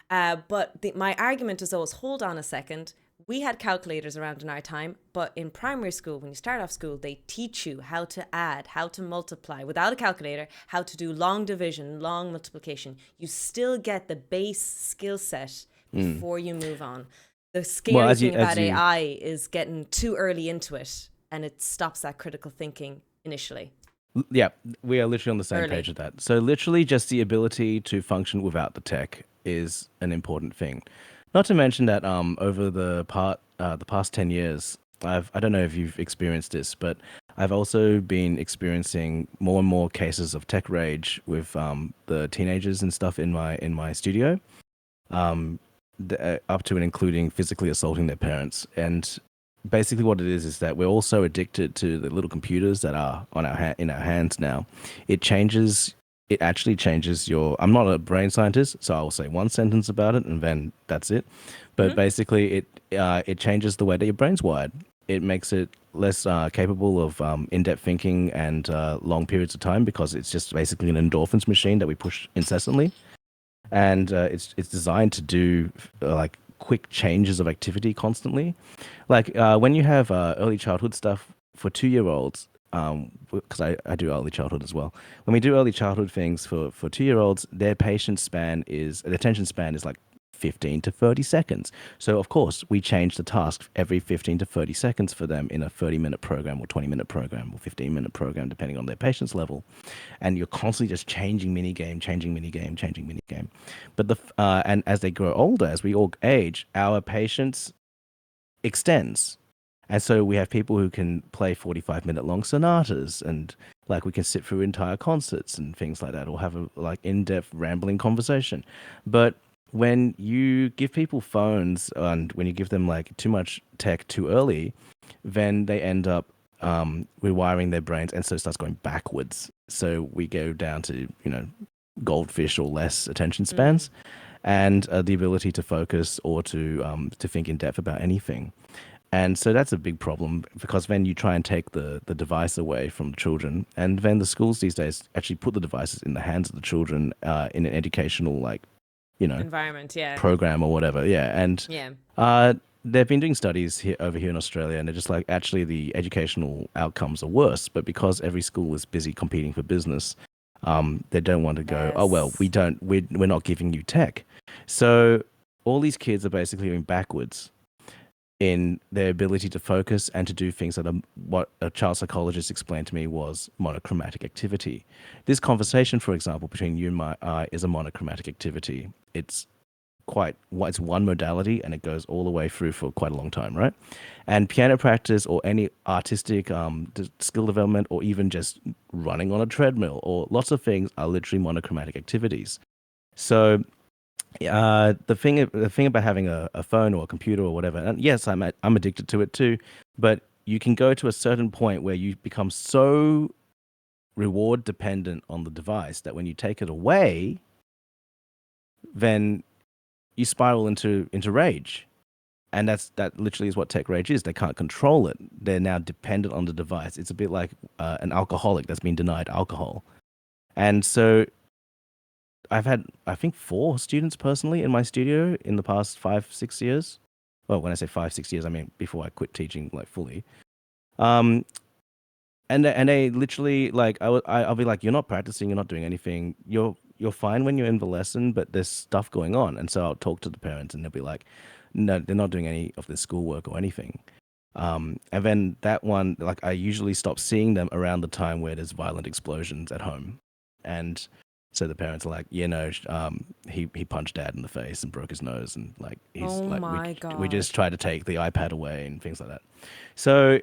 But my argument is always, hold on a second. We had calculators around in our time, but in primary school, when you start off school, they teach you how to add, how to multiply without a calculator, how to do long division, long multiplication. You still get the base skill set before you move on. The scary thing about AI is getting too early into it, and it stops that critical thinking initially. Yeah, we are literally on the same page with that. So literally just the ability to function without the tech is an important thing. Not to mention that over the past 10 years, I don't know if you've experienced this, but I've also been experiencing more and more cases of tech rage with the teenagers and stuff in my studio, up to and including physically assaulting their parents. And basically what it is that we're all so addicted to the little computers that are in our hands now. It actually changes your... I'm not a brain scientist, so I'll say one sentence about it and then that's it. But basically it changes the way that your brain's wired. It makes it less capable of in-depth thinking and long periods of time because it's just basically an endorphins machine that we push incessantly. And it's designed to do like quick changes of activity constantly. Like when you have early childhood stuff for 2-year-olds, because I do early childhood as well. When we do early childhood things for 2-year-olds, their attention span is like 15 to 30 seconds. So of course we change the task every 15 to 30 seconds for them in a 30-minute program or 20-minute program or 15-minute program, depending on their patience level. And you're constantly just changing minigame. But and as they grow older, as we all age, our patience extends. And so we have people who can play 45-minute long sonatas, and like we can sit through entire concerts and things like that, or have a like in-depth rambling conversation. But when you give people phones and when you give them like too much tech too early, then they end up rewiring their brains, and so it starts going backwards. So we go down to goldfish or less attention spans, and the ability to focus or to think in depth about anything. And so that's a big problem because then you try and take the device away from the children, and then the schools these days actually put the devices in the hands of the children in an educational environment, yeah, program or whatever, yeah. And yeah. they've been doing studies over here in Australia, and they're just like, actually, the educational outcomes are worse. But because every school is busy competing for business, they don't want to go, oh, well, Yes. we're not giving you tech. So all these kids are basically going backwards in their ability to focus and to do things that are what a child psychologist explained to me was monochromatic activity. This conversation, for example, between you and I is a monochromatic activity. It's one modality, and it goes all the way through for quite a long time, right? And piano practice or any artistic skill development, or even just running on a treadmill, or lots of things are literally monochromatic activities. So the thing about having a phone or a computer or whatever, and yes, I'm addicted to it too, but you can go to a certain point where you become so reward dependent on the device that when you take it away, then you spiral into rage. And that literally is what tech rage is. They can't control it. They're now dependent on the device. It's a bit like an alcoholic that's been denied alcohol. And so I've had, I think, 4 students personally in my studio in the past 5-6 years. Well, when I say 5-6 years, I mean before I quit teaching like fully. And they literally, like, I'll be like, you're not practicing, you're not doing anything. You're fine when you're in the lesson, but there's stuff going on. And so I'll talk to the parents, and they'll be like, no, they're not doing any of their schoolwork or anything. And then that one, like, I usually stop seeing them around the time where there's violent explosions at home. And so the parents are like, he punched dad in the face and broke his nose, and like Oh like my we God. just tried to take the iPad away and things like that. So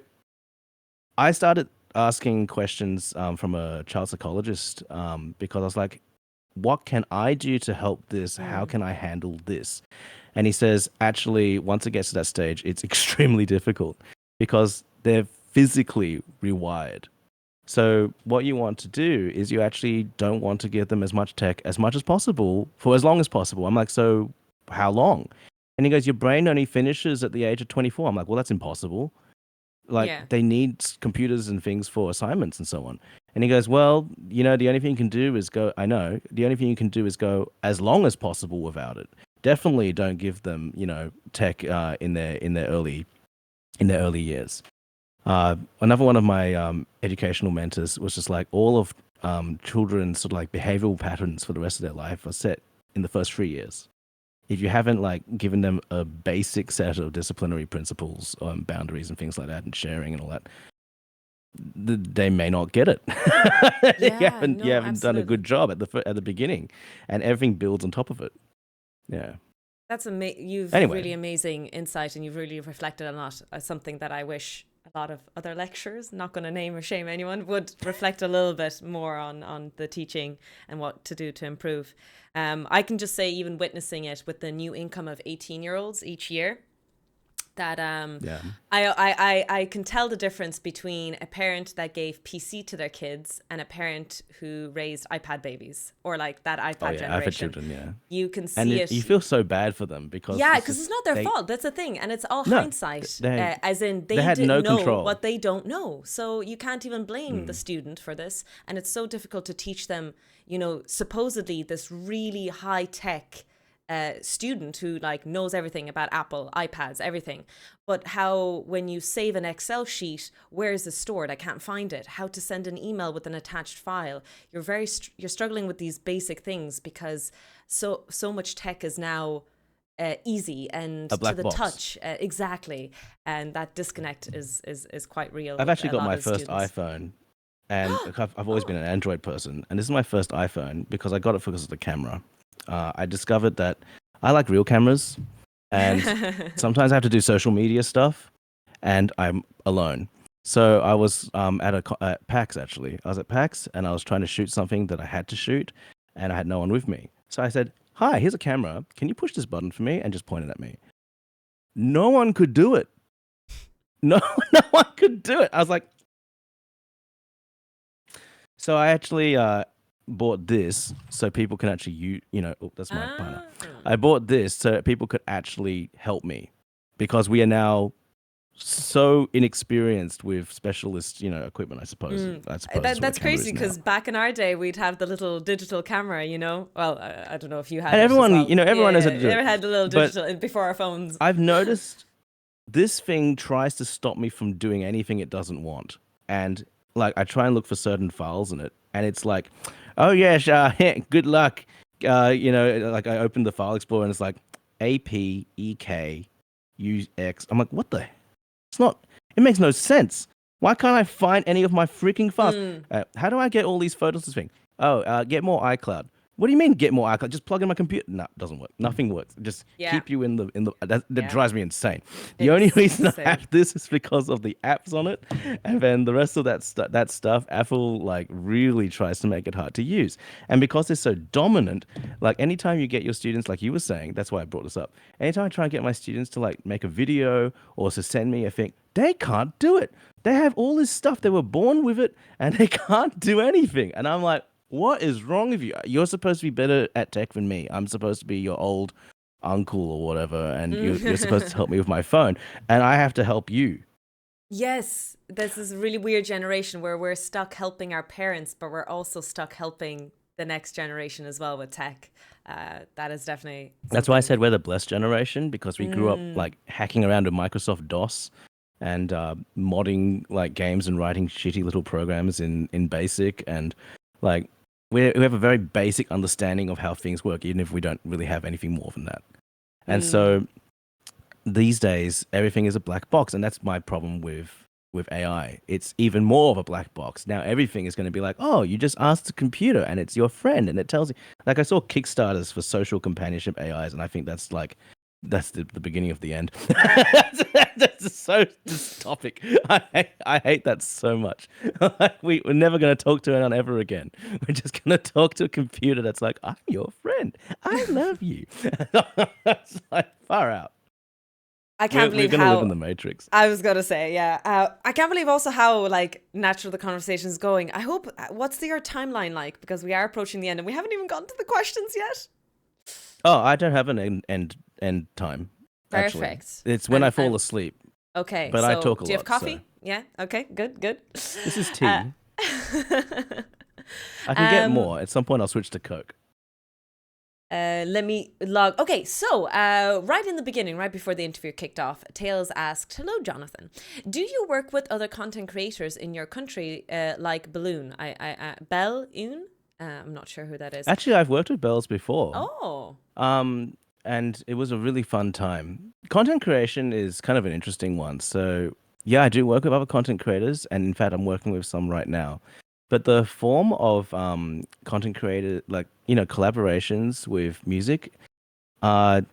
I started asking questions from a child psychologist because I was like, what can I do to help this? How can I handle this? And he says, actually, once it gets to that stage, it's extremely difficult because they're physically rewired. So what you want to do is you actually don't want to give them as much tech as much as possible for as long as possible. I'm like, so how long? And he goes, your brain only finishes at the age of 24. I'm like, well, that's impossible. Like, Yeah. they need computers and things for assignments and so on. And he goes, well, the only thing you can do is go, I know, the only thing you can do is go as long as possible without it. Definitely don't give them, tech in their early years. Another one of my educational mentors was just like, all of children's sort of like behavioral patterns for the rest of their life are set in the first 3 years. If you haven't like given them a basic set of disciplinary principles, boundaries and things like that, and sharing and all that, they may not get it. Yeah, You no, haven't done a good absolutely. job at the beginning, and everything builds on top of it. Yeah. That's you've Anyway, really amazing insight, and you've really reflected on that as something that I wish a lot of other lecturers, not going to name or shame anyone, would reflect a little bit more on the teaching and what to do to improve. I can just say, even witnessing it with the new income of 18-year-olds each year, that yeah. I can tell the difference between a parent that gave PC to their kids and a parent who raised iPad babies, or like that Oh iPad yeah, I've had generation. children. Yeah, You can and see it. you feel so bad for them because Yeah, it's because just it's not their they fault. That's the thing. And it's all no hindsight, they as in they they had didn't no know control. what they don't know. So you can't even blame the student for this. And it's so difficult to teach them, supposedly this really high tech student who like knows everything about Apple, iPads, everything. But how, when you save an Excel sheet, where is it stored? I can't find it. How to send an email with an attached file. You're struggling with these basic things because so much tech is now easy and A to black the box. touch, exactly, and that disconnect is quite real I've with actually a got lot my of first students. iPhone, and I've always been Oh. an Android person, and this is my first iPhone because I got it because of the camera. I discovered that I like real cameras, and sometimes I have to do social media stuff, and I'm alone. So I was at PAX actually. I was at PAX, and I was trying to shoot something that I had to shoot, and I had no one with me. So I said, "Hi, here's a camera. Can you push this button for me?" And just pointed at me. No one could do it. No, no one could do it. I was like, so I actually bought this so people can actually oh, that's my partner. Ah. I bought this so people could actually help me because we are now so inexperienced with specialist, equipment, I suppose. I suppose is what a That's camera crazy is now. because back in our day we'd have the little digital camera, Well, I don't know if you had And it as everyone, well. everyone knows how Yeah, to do never it. had the little But digital before our phones. I've noticed this thing tries to stop me from doing anything it doesn't want. And like I try and look for certain files in it, and it's like, oh yes, good luck. Like I opened the file explorer and it's like APEK UX. I'm like, what the? It's not. It makes no sense. Why can't I find any of my freaking files? How do I get all these photos to this thing? Oh, get more iCloud. What do you mean get more iCloud? Just plug in my computer. No, it doesn't work. Nothing works. Just keep you in the that drives me insane. The only reason I have this is because of the apps on it, and then the rest of that stuff, Apple like really tries to make it hard to use. And because it's so dominant, like anytime you get your students, like you were saying, that's why I brought this up. Anytime I try and get my students to like make a video or to send me a thing, they can't do it. They have all this stuff. They were born with it, and they can't do anything. And I'm like, what is wrong with you? You're supposed to be better at tech than me. I'm supposed to be your old uncle or whatever, and you're supposed to help me with my phone, and I have to help you. Yes, this is a really weird generation where we're stuck helping our parents, but we're also stuck helping the next generation as well with tech. That is definitely something. That's why I said we're the blessed generation, because we grew up like hacking around with Microsoft DOS and modding like games and writing shitty little programs in BASIC, and like we have a very basic understanding of how things work, even if we don't really have anything more than that. And so these days, everything is a black box, and that's my problem with AI. It's even more of a black box. Now everything is going to be like, oh, you just ask the computer, and it's your friend, and it tells you. Like I saw Kickstarters for social companionship AIs, and I think that's the beginning of the end. That's so dystopic. I hate that so much. We're never going to talk to anyone ever again. We're just going to talk to a computer that's like, I'm your friend. I love you. It's like far out. I can't believe we're gonna how live in the Matrix. I was gonna say, yeah. I can't believe also how like natural the conversation is going. I hope. What's your timeline like? Because we are approaching the end, and we haven't even gotten to the questions yet. Oh, I don't have an end time. Actually. Perfect. It's when I fall asleep. Okay, but so I talk a lot. Do you have coffee? So. Yeah. Okay. Good. This is tea. I can get more. At some point, I'll switch to Coke. Let me log. Okay, so right in the beginning, right before the interview kicked off, Tails asked, "Hello, Jonathan. Do you work with other content creators in your country, like Balloon? Bell-un? I'm not sure who that is." Actually, I've worked with Bells before. Oh. And it was a really fun time. Content creation is kind of an interesting one. So yeah, I do work with other content creators, and in fact, I'm working with some right now. But the form of content creator, like, collaborations with music, the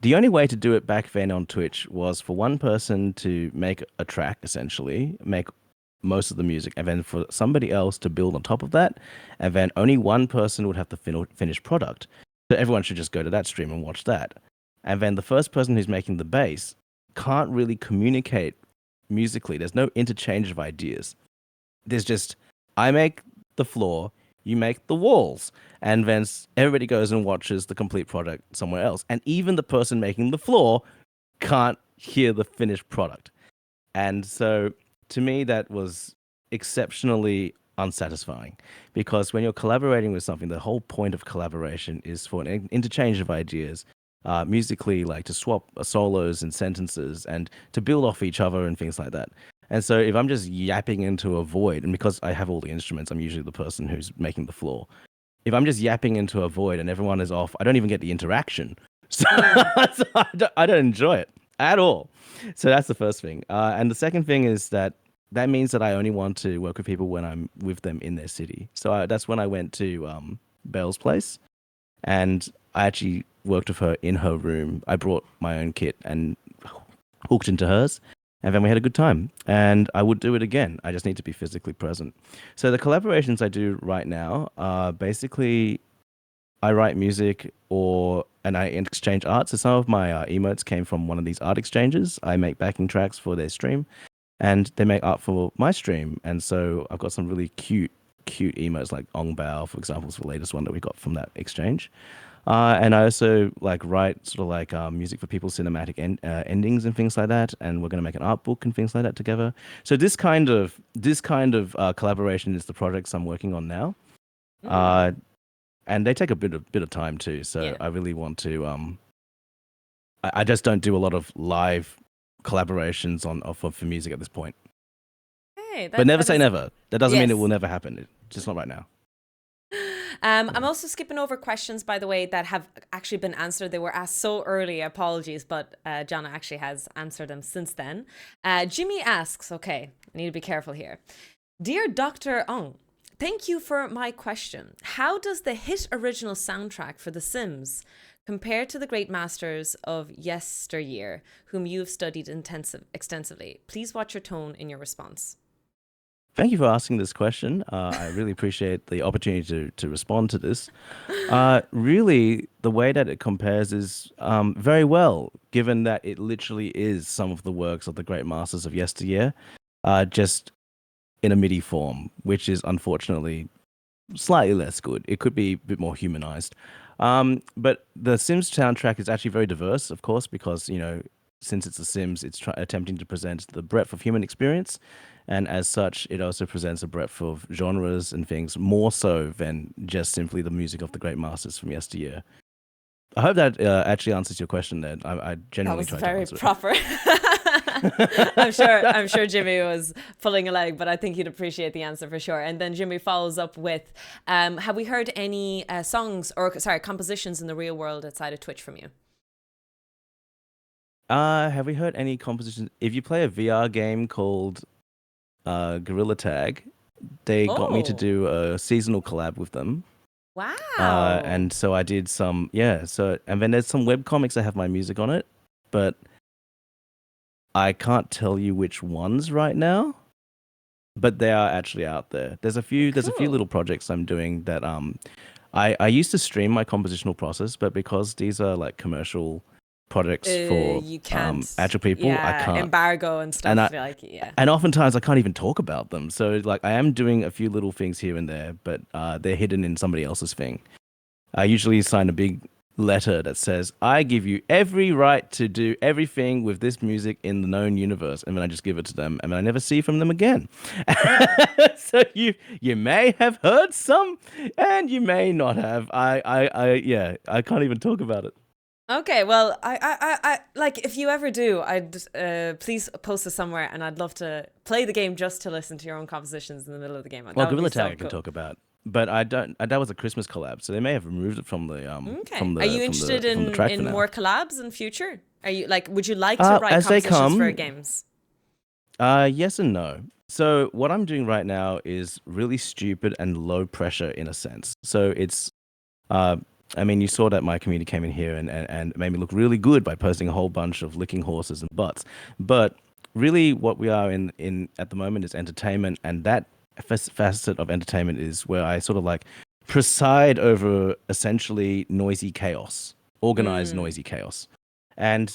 only way to do it back then on Twitch was for one person to make a track, essentially, make most of the music, and then for somebody else to build on top of that, and then only one person would have the finished product. So everyone should just go to that stream and watch that. And then the first person who's making the bass can't really communicate musically. There's no interchange of ideas. There's just, I make the floor, you make the walls. And then everybody goes and watches the complete product somewhere else. And even the person making the floor can't hear the finished product. And so to me, that was exceptionally unsatisfying, because when you're collaborating with something, the whole point of collaboration is for an interchange of ideas, musically, like to swap solos and sentences and to build off each other and things like that. And so if I'm just yapping into a void, and because I have all the instruments, I'm usually the person who's making the floor. If I'm just yapping into a void and everyone is off, I don't even get the interaction. So, I don't enjoy it at all. So that's the first thing. And the second thing is that means that I only want to work with people when I'm with them in their city. So that's when I went to Belle's place, and I actually worked with her in her room. I brought my own kit and hooked into hers, and then we had a good time. And I would do it again. I just need to be physically present. So the collaborations I do right now are basically I write music and I exchange art. So some of my emotes came from one of these art exchanges. I make backing tracks for their stream, and they make art for my stream. And so I've got some really cute emotes, like Ong Bao, for example, is the latest one that we got from that exchange. And I also write sort of like music for people's cinematic endings and things like that. And we're going to make an art book and things like that together. So this kind of collaboration is the projects I'm working on now. And they take a bit of time too. So yeah. I really want to. I just don't do a lot of live collaborations for music at this point. Hey, But never that say is, never. That doesn't mean it yes. will never happen. It's just not right now. I'm also skipping over questions, by the way, that have actually been answered. They were asked so early, apologies, but Jana actually has answered them since then. Jimmy asks, okay, I need to be careful here. Dear Dr. Ong, thank you for my question. How does the hit original soundtrack for The Sims compare to the great masters of yesteryear, whom you have studied extensively? Please watch your tone in your response. Thank you for asking this question. I really appreciate the opportunity to respond to this. Really, the way that it compares is very well, given that it literally is some of the works of the great masters of yesteryear, just in a MIDI form, which is unfortunately slightly less good. It could be a bit more humanized. But the Sims soundtrack is actually very diverse, of course, because, since it's The Sims, it's attempting to present the breadth of human experience. And as such, it also presents a breadth of genres and things more so than just simply the music of the great masters from yesteryear. I hope that actually answers your question there. I genuinely tried to answer proper. I'm sure Jimmy was pulling a leg, but I think he'd appreciate the answer for sure. And then Jimmy follows up with, have we heard any compositions in the real world outside of Twitch from you? Have we heard any compositions? If you play a VR game called Gorilla Tag, they got me to do a seasonal collab with them. Wow. And so I did some, and then there's some webcomics that have my music on it, but I can't tell you which ones right now, but they are actually out there. There's a few little projects I'm doing that I used to stream my compositional process, but because these are like commercial projects for you can't, actual people, I can't. Embargo and stuff. And oftentimes I can't even talk about them. So like I am doing a few little things here and there, but they're hidden in somebody else's thing. I usually sign a big letter that says, I give you every right to do everything with this music in the known universe. And then I just give it to them and then I never see from them again. So you may have heard some and you may not have. I can't even talk about it. Okay, well, I like if you ever do, I'd please post it somewhere, and I'd love to play the game just to listen to your own compositions in the middle of the game. Well, Gorilla Tag I can talk about, but I don't. That was a Christmas collab, so they may have removed it from the Okay. From the, Are you interested in more collabs in future? Are you would you like to write compositions for games? Yes and no. So what I'm doing right now is really stupid and low pressure in a sense. So it's I mean, you saw that my community came in here and made me look really good by posting a whole bunch of licking horses and butts. But really what we are in at the moment is entertainment, and that facet of entertainment is where I sort of like preside over essentially noisy chaos, organized noisy chaos. And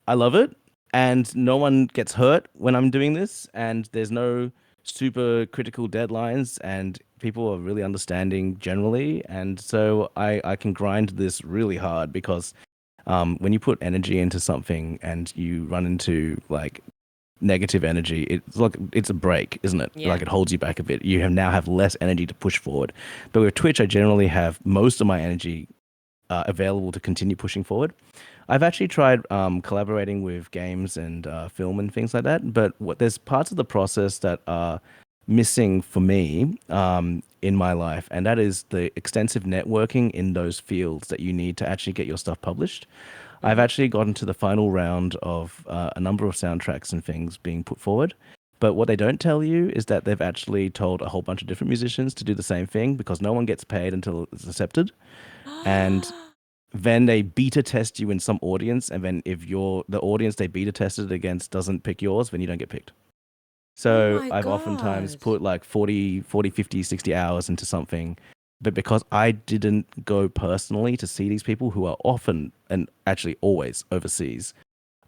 I love it, and no one gets hurt when I'm doing this, and there's no super critical deadlines, and people are really understanding generally, and so I can grind this really hard because when you put energy into something and you run into like negative energy, it's a break, isn't it? Yeah. Like it holds you back a bit. You now have less energy to push forward. But with Twitch, I generally have most of my energy available to continue pushing forward. I've actually tried collaborating with games and film and things like that, but there's parts of the process that are missing for me in my life, and that is the extensive networking in those fields that you need to actually get your stuff published. I've actually gotten to the final round of a number of soundtracks and things being put forward, but what they don't tell you is that they've actually told a whole bunch of different musicians to do the same thing because no one gets paid until it's accepted. And then they beta test you in some audience, and then if the audience they beta tested against doesn't pick yours, then you don't get picked. So I've oftentimes put like 40, 50, 60 hours into something, but because I didn't go personally to see these people who are often and actually always overseas,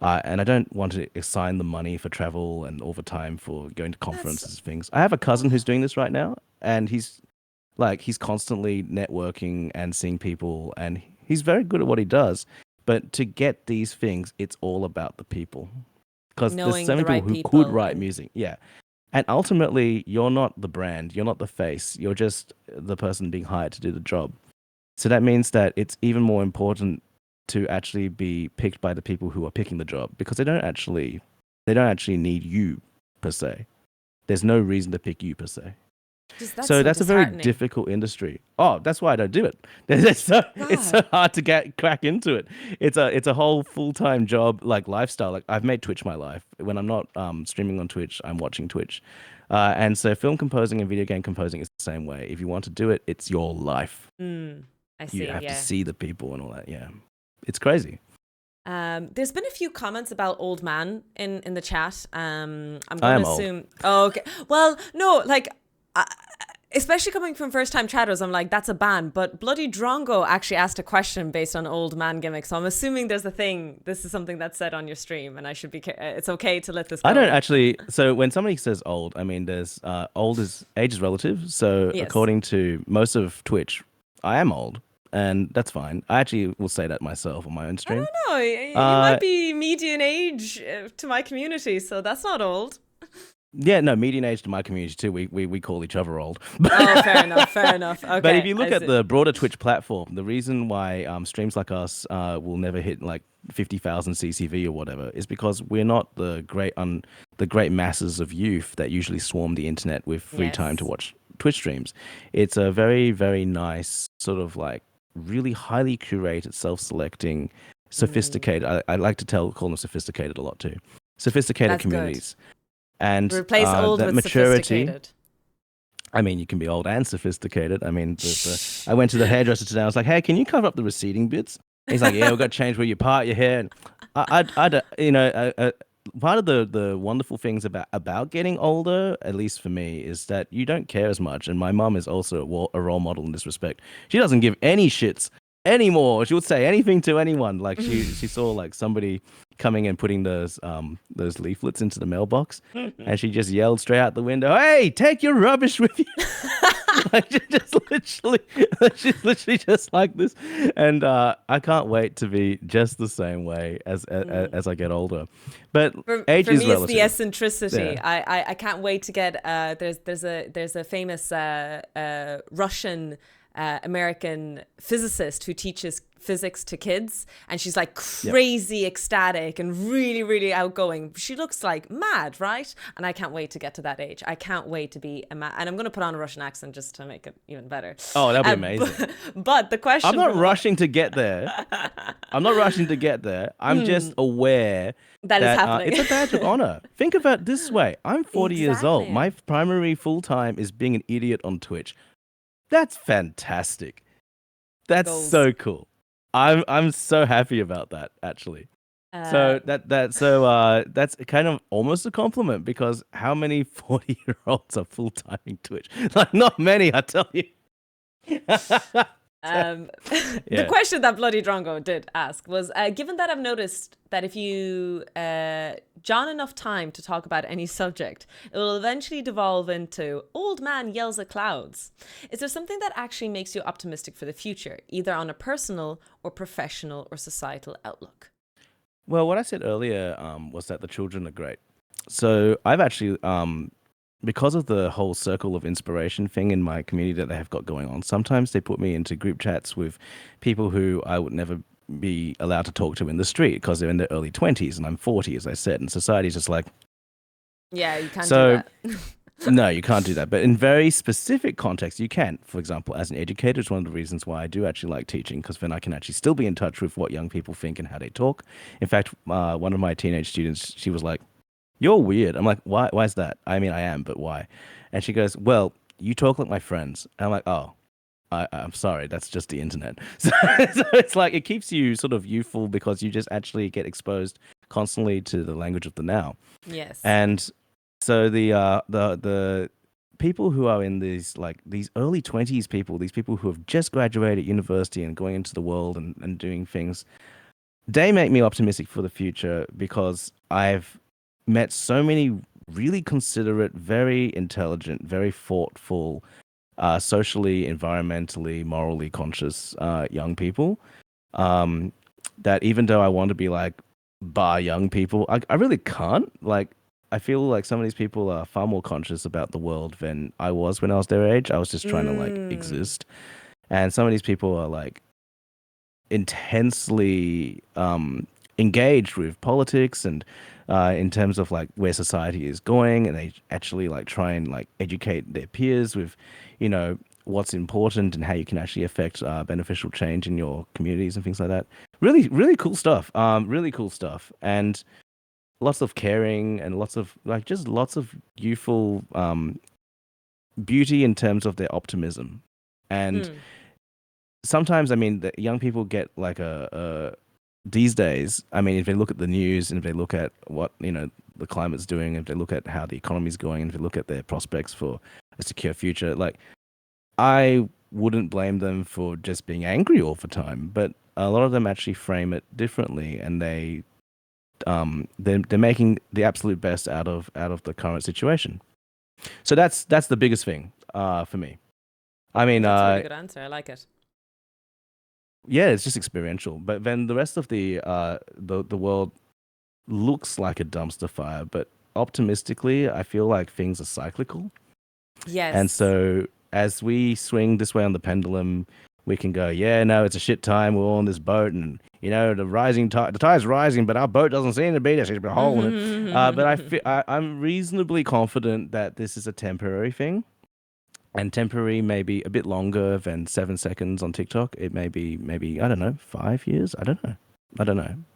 and I don't want to assign them money for travel and overtime for going to conferences and things. I have a cousin who's doing this right now, and he's constantly networking and seeing people, and he's very good at what he does. But to get these things, it's all about the people. Because there's so many people who could write music. Yeah. And ultimately, you're not the brand. You're not the face. You're just the person being hired to do the job. So that means that it's even more important to actually be picked by the people who are picking the job, because they don't actually need you per se. There's no reason to pick you per se. That's So so that's a very disheartening. difficult industry. Oh, that's why I don't do it. It's so hard to crack into it. It's a whole full-time job, like lifestyle. Like I've made Twitch my life. When I'm not streaming on Twitch, I'm watching Twitch. And so film composing and video game composing is the same way. If you want to do it, it's your life. I see. You have to Yeah. see the people and all that. Yeah, it's crazy. There's been a few comments about old man in the chat. I'm I going am to old. assume. Oh, okay. Well, no, like, especially coming from first time chatters, I'm like, that's a ban. But Bloody Drongo actually asked a question based on old man gimmicks. So I'm assuming there's a thing. This is something that's said on your stream, and I should be. It's okay to let this go. I don't actually. So when somebody says old, I mean, there's age is relative. So Yes. according to most of Twitch, I am old, and that's fine. I actually will say that myself on my own stream. No, you might be median age to my community, so that's not old. Yeah, no, median age to my community too. We call each other old. Oh, fair enough, fair enough. Okay. But if you look I at see. the broader Twitch platform, the reason why streams like us will never hit like 50,000 CCV or whatever is because we're not the great masses of youth that usually swarm the internet with free time to Yes. watch Twitch streams. It's a very, very nice sort of like really highly curated, self-selecting, sophisticated. I like to call them sophisticated a lot too. Sophisticated That's good. communities. And Replace old that with maturity. sophisticated. I mean, you can be old and sophisticated. I mean, I went to the hairdresser today. I was like, "Hey, can you cover up the receding bits?" He's like, "Yeah, we've got to change where you part your hair." And part of the wonderful things about getting older, at least for me, is that you don't care as much. And my mum is also a role model in this respect. She doesn't give any shits anymore. She would say anything to anyone. Like she saw like somebody coming and putting those leaflets into the mailbox, and she just yelled straight out the window, "Hey, take your rubbish with you!" Like she's literally just like this, and I can't wait to be just the same way as I get older. But age For is me, relative. it's the eccentricity. Yeah. I can't wait to get. There's a famous Russian American physicist who teaches physics to kids, and she's like crazy ecstatic and really, really outgoing. She looks like mad, right? And I can't wait to get to that age. I can't wait to be and I'm going to put on a Russian accent just to make it even better. Oh, that'd be amazing. But the question, I'm not rushing to get there. I'm just aware that is happening. it's a badge of honor. Think about it this way. I'm 40 years old. Exactly. My primary full time is being an idiot on Twitch. That's fantastic. That's Goals. so cool. I'm so happy about that, actually. So that's kind of almost a compliment, because how many 40-year-olds are full timing Twitch? Like, not many, I tell you. The question that Bloody Drongo did ask was, given that I've noticed that if you John enough time to talk about any subject, it will eventually devolve into old man yells at clouds. Is there something that actually makes you optimistic for the future, either on a personal or professional or societal outlook? Well, what I said earlier was that the children are great. So I've actually, because of the whole circle of inspiration thing in my community that they have got going on, sometimes they put me into group chats with people who I would never be allowed to talk to in the street because they're in their early 20s and I'm 40, as I said. And society's just like, yeah, you can't so, do that. No, you can't do that. But in very specific contexts, you can. For example, as an educator, it's one of the reasons why I do actually like teaching, because then I can actually still be in touch with what young people think and how they talk. In fact, one of my teenage students, she was like, "You're weird." I'm like, "Why? Why is that?" I mean, I am, but why? And she goes, "Well, you talk like my friends." And I'm like, "Oh, I'm sorry, that's just the internet." So it's like it keeps you sort of youthful because you just actually get exposed constantly to the language of the now. Yes. And so the people who are in these early 20s people, these people who have just graduated university and going into the world and doing things, they make me optimistic for the future, because I've met so many really considerate, very intelligent, very thoughtful, socially, environmentally, morally conscious young people, that even though I want to be like bar young people, I really can't. Like, I feel like some of these people are far more conscious about the world than I was when I was their age. I was just trying to like exist. And some of these people are like intensely engaged with politics and in terms of like where society is going, and they actually like try and like educate their peers with, you know, what's important and how you can actually affect beneficial change in your communities and things like that. Really, really cool stuff. Really cool stuff, and lots of caring and lots of like just lots of youthful beauty in terms of their optimism. And sometimes, I mean, the young people get like a these days, I mean, if they look at the news and if they look at what, you know, the climate's doing, if they look at how the economy's going, and if they look at their prospects for a secure future, like, I wouldn't blame them for just being angry all the time, but a lot of them actually frame it differently, and they're making the absolute best out of the current situation. So that's the biggest thing for me. I mean, that's a really good answer. I like it. Yeah, it's just experiential. But then the rest of the world looks like a dumpster fire, but optimistically, I feel like things are cyclical. Yes. And so as we swing this way on the pendulum, we can go, yeah, no, it's a shit time. We're all on this boat, and you know the tide's rising, but our boat doesn't seem to be. There's a hole in it. But I'm reasonably confident that this is a temporary thing. And temporary may be a bit longer than 7 seconds on TikTok. It may be maybe, I don't know, 5 years. I don't know.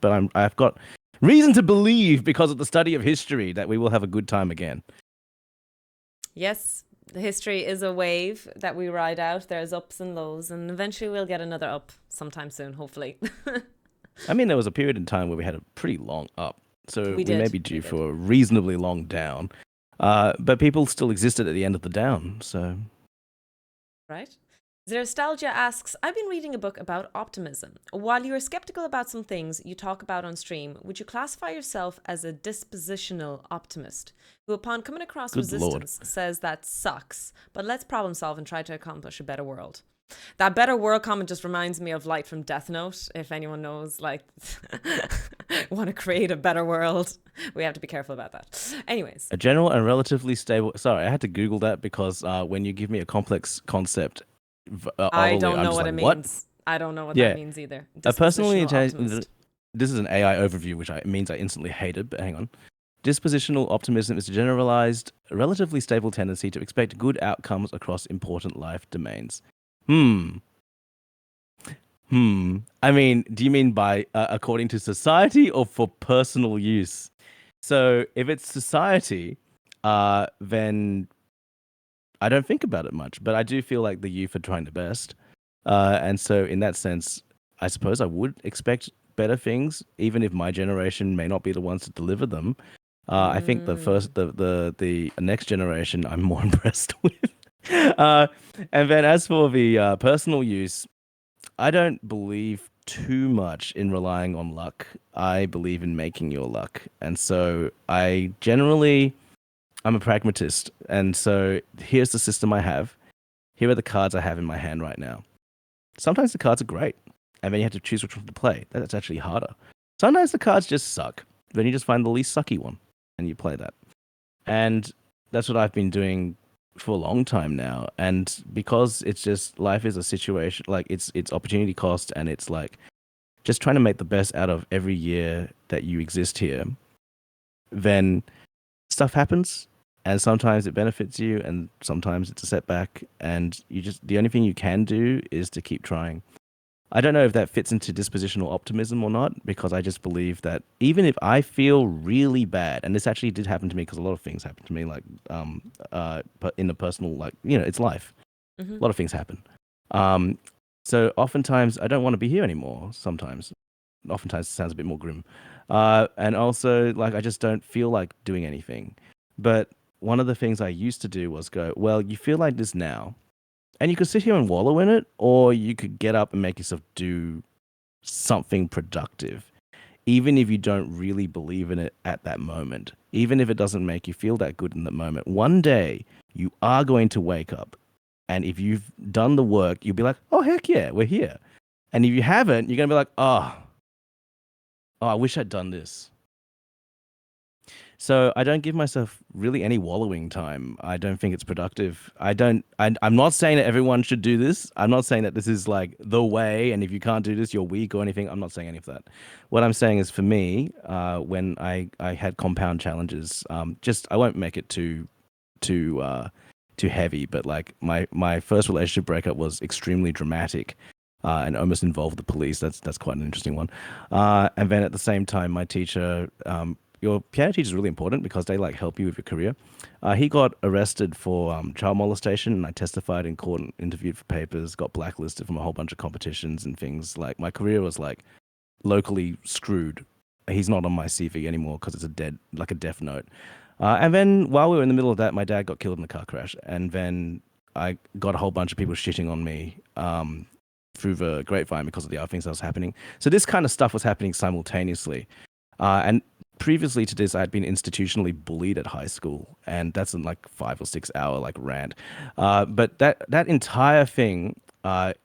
But I've got reason to believe, because of the study of history, that we will have a good time again. Yes, the history is a wave that we ride out. There's ups and lows, and eventually we'll get another up sometime soon, hopefully. I mean, there was a period in time where we had a pretty long up, so we may be due for a reasonably long down. But people still existed at the end of the down, so... Right. Nostalgia asks, I've been reading a book about optimism. While you are skeptical about some things you talk about on stream, would you classify yourself as a dispositional optimist who, upon coming across resistance, says that sucks, but let's problem solve and try to accomplish a better world? That better world comment just reminds me of Light from Death Note. If anyone knows, like, want to create a better world, we have to be careful about that. Anyways. A general and relatively stable... Sorry, I had to Google that because when you give me a complex concept... I don't know what it means. I don't know what that means either. Personally, this is an AI overview, which means I instantly hate it, but hang on. Dispositional optimism is a generalized, relatively stable tendency to expect good outcomes across important life domains. I mean, do you mean by according to society or for personal use? So if it's society, then I don't think about it much, but I do feel like the youth are trying their best. And so in that sense, I suppose I would expect better things, even if my generation may not be the ones to deliver them. I think the next generation I'm more impressed with. And then as for the personal use, I don't believe too much in relying on luck. I believe in making your luck. And so I'm a pragmatist. And so here's the system I have. Here are the cards I have in my hand right now. Sometimes the cards are great, and then you have to choose which one to play. That's actually harder. Sometimes the cards just suck. Then you just find the least sucky one, and you play that. And that's what I've been doing for a long time now. And because it's just, life is a situation, like it's opportunity cost, and it's like just trying to make the best out of every year that you exist here, then stuff happens, and sometimes it benefits you, and sometimes it's a setback, and the only thing you can do is to keep trying. I don't know if that fits into dispositional optimism or not, because I just believe that even if I feel really bad, and this actually did happen to me because a lot of things happen to me, like in the personal, like, you know, it's life. Mm-hmm. A lot of things happen. So oftentimes I don't want to be here anymore. Oftentimes it sounds a bit more grim. And also, like, I just don't feel like doing anything. But one of the things I used to do was go, well, you feel like this now, and you could sit here and wallow in it, or you could get up and make yourself do something productive, even if you don't really believe in it at that moment, even if it doesn't make you feel that good in the moment. One day, you are going to wake up, and if you've done the work, you'll be like, oh, heck yeah, we're here. And if you haven't, you're going to be like, oh, I wish I'd done this. So I don't give myself really any wallowing time. I don't think it's productive. I'm not saying that everyone should do this. I'm not saying that this is like the way, and if you can't do this, you're weak or anything. I'm not saying any of that. What I'm saying is for me, when I had compound challenges, just I won't make it too too heavy, but like my first relationship breakup was extremely dramatic. And almost involved the police. That's quite an interesting one. And then at the same time, my teacher, your piano teacher is really important because they like help you with your career. He got arrested for child molestation, and I testified in court and interviewed for papers. Got blacklisted from a whole bunch of competitions and things. Like my career was like locally screwed. He's not on my CV anymore because it's a death note. And then while we were in the middle of that, my dad got killed in a car crash, and then I got a whole bunch of people shitting on me. Through the grapevine because of the other things that was happening. So this kind of stuff was happening simultaneously. And previously to this, I had been institutionally bullied at high school, and that's in like 5 or 6 hour like rant. But that entire thing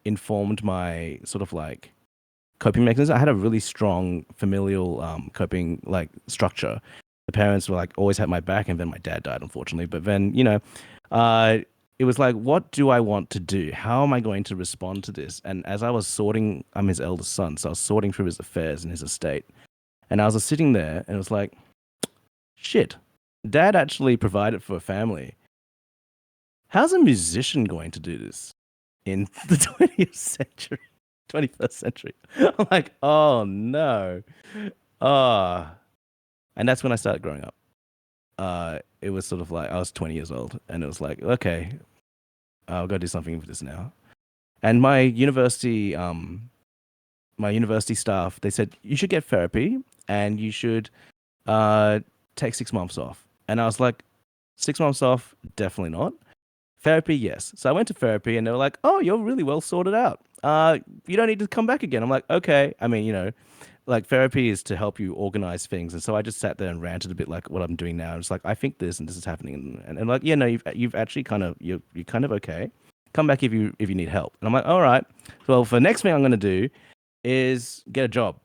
informed my sort of like coping mechanism. I had a really strong familial coping like structure. The parents were like always had my back, and then my dad died unfortunately. But then it was like, what do I want to do? How am I going to respond to this? And as I was sorting, I'm his eldest son, so I was sorting through his affairs and his estate. And I was just sitting there and it was like, shit, dad actually provided for a family. How's a musician going to do this in the 20th century, 21st century? I'm like, oh no. And that's when I started growing up. It was sort of like I was 20 years old, and it was like, okay, I'll go do something with this now. And my university staff, they said you should get therapy and you should take 6 months off. And I was like, 6 months off, definitely not. Therapy, yes. So I went to therapy, and they were like, oh, you're really well sorted out. You don't need to come back again. I'm like, okay. I mean, like therapy is to help you organize things, and so I just sat there and ranted a bit like what I'm doing now. It's like I think this and this is happening, and like no, you've actually you're kind of okay. Come back if you need help. And I'm like, all right. Well, for the next thing I'm gonna do is get a job.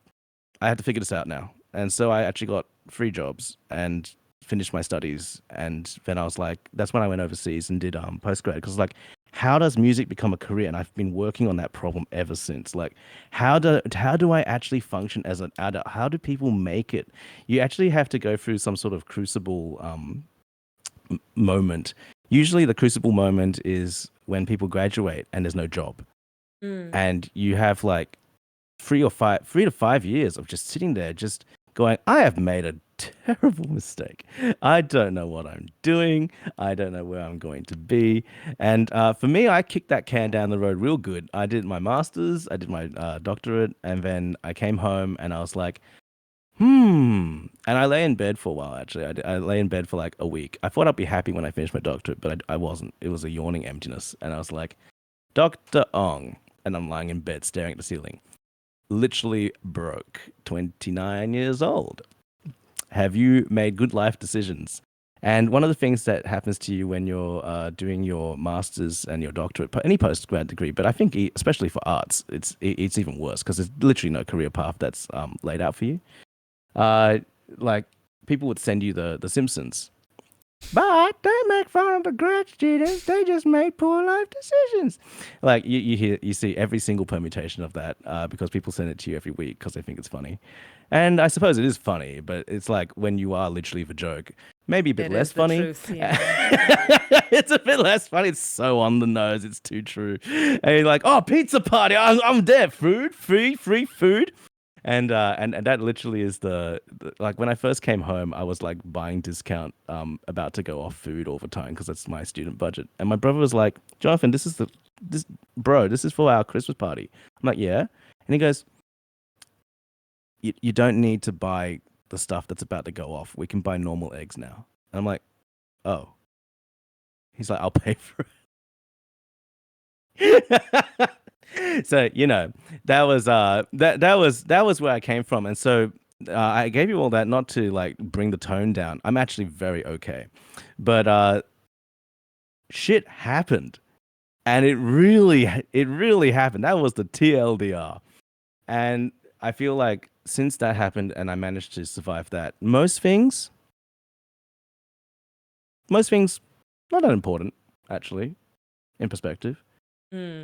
I have to figure this out now, and so I actually got 3 jobs and finished my studies, and then I was like, that's when I went overseas and did postgrad because like, how does music become a career? And I've been working on that problem ever since. Like, how do I actually function as an adult? How do people make it? You actually have to go through some sort of crucible moment. Usually, the crucible moment is when people graduate and there's no job, and you have like 3 to 5 years of just sitting there, just going, I have made a terrible mistake. I don't know what I'm doing. I don't know where I'm going to be. And for me, I kicked that can down the road real good. I did my master's, I did my doctorate, and then I came home and I was like, And I lay in bed for a while, actually. I lay in bed for like a week. I thought I'd be happy when I finished my doctorate, but I wasn't. It was a yawning emptiness. And I was like, Dr. Ong. And I'm lying in bed staring at the ceiling. Literally broke. 29 years old. Have you made good life decisions? And one of the things that happens to you when you're doing your master's and your doctorate, any postgrad degree, but I think especially for arts, it's even worse because there's literally no career path that's laid out for you. Like people would send you the Simpsons, but they make fun of the grad students. They just made poor life decisions. Like you see every single permutation of that because people send it to you every week because they think it's funny. And I suppose it is funny, but it's like when you are literally the joke, maybe a bit less funny. Truth, yeah. It's a bit less funny. It's so on the nose. It's too true. And you're like, oh, pizza party. I'm there. Food, free food. And that literally is the like when I first came home, I was like buying discount, about to go off food all the time because that's my student budget. And my brother was like, Jonathan, this is for our Christmas party. I'm like, yeah. And he goes, you don't need to buy the stuff that's about to go off. We can buy normal eggs now. And I'm like, oh. He's like, I'll pay for it. So that was where I came from, and so I gave you all that not to like bring the tone down. I'm actually very okay, but shit happened, and it really happened. That was the TLDR, and I feel like since that happened and I managed to survive that, most things Most things, not that important, actually, in perspective.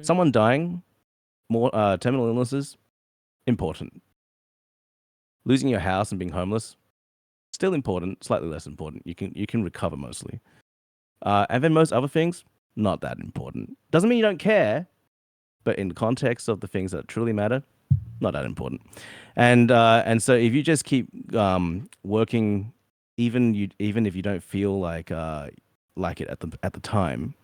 Someone dying, more terminal illnesses, important. Losing your house and being homeless, still important, slightly less important. You can recover mostly. And then most other things, not that important. Doesn't mean you don't care, but in the context of the things that truly matter, not that important. And so if you just keep working, even if you don't feel like it at the time,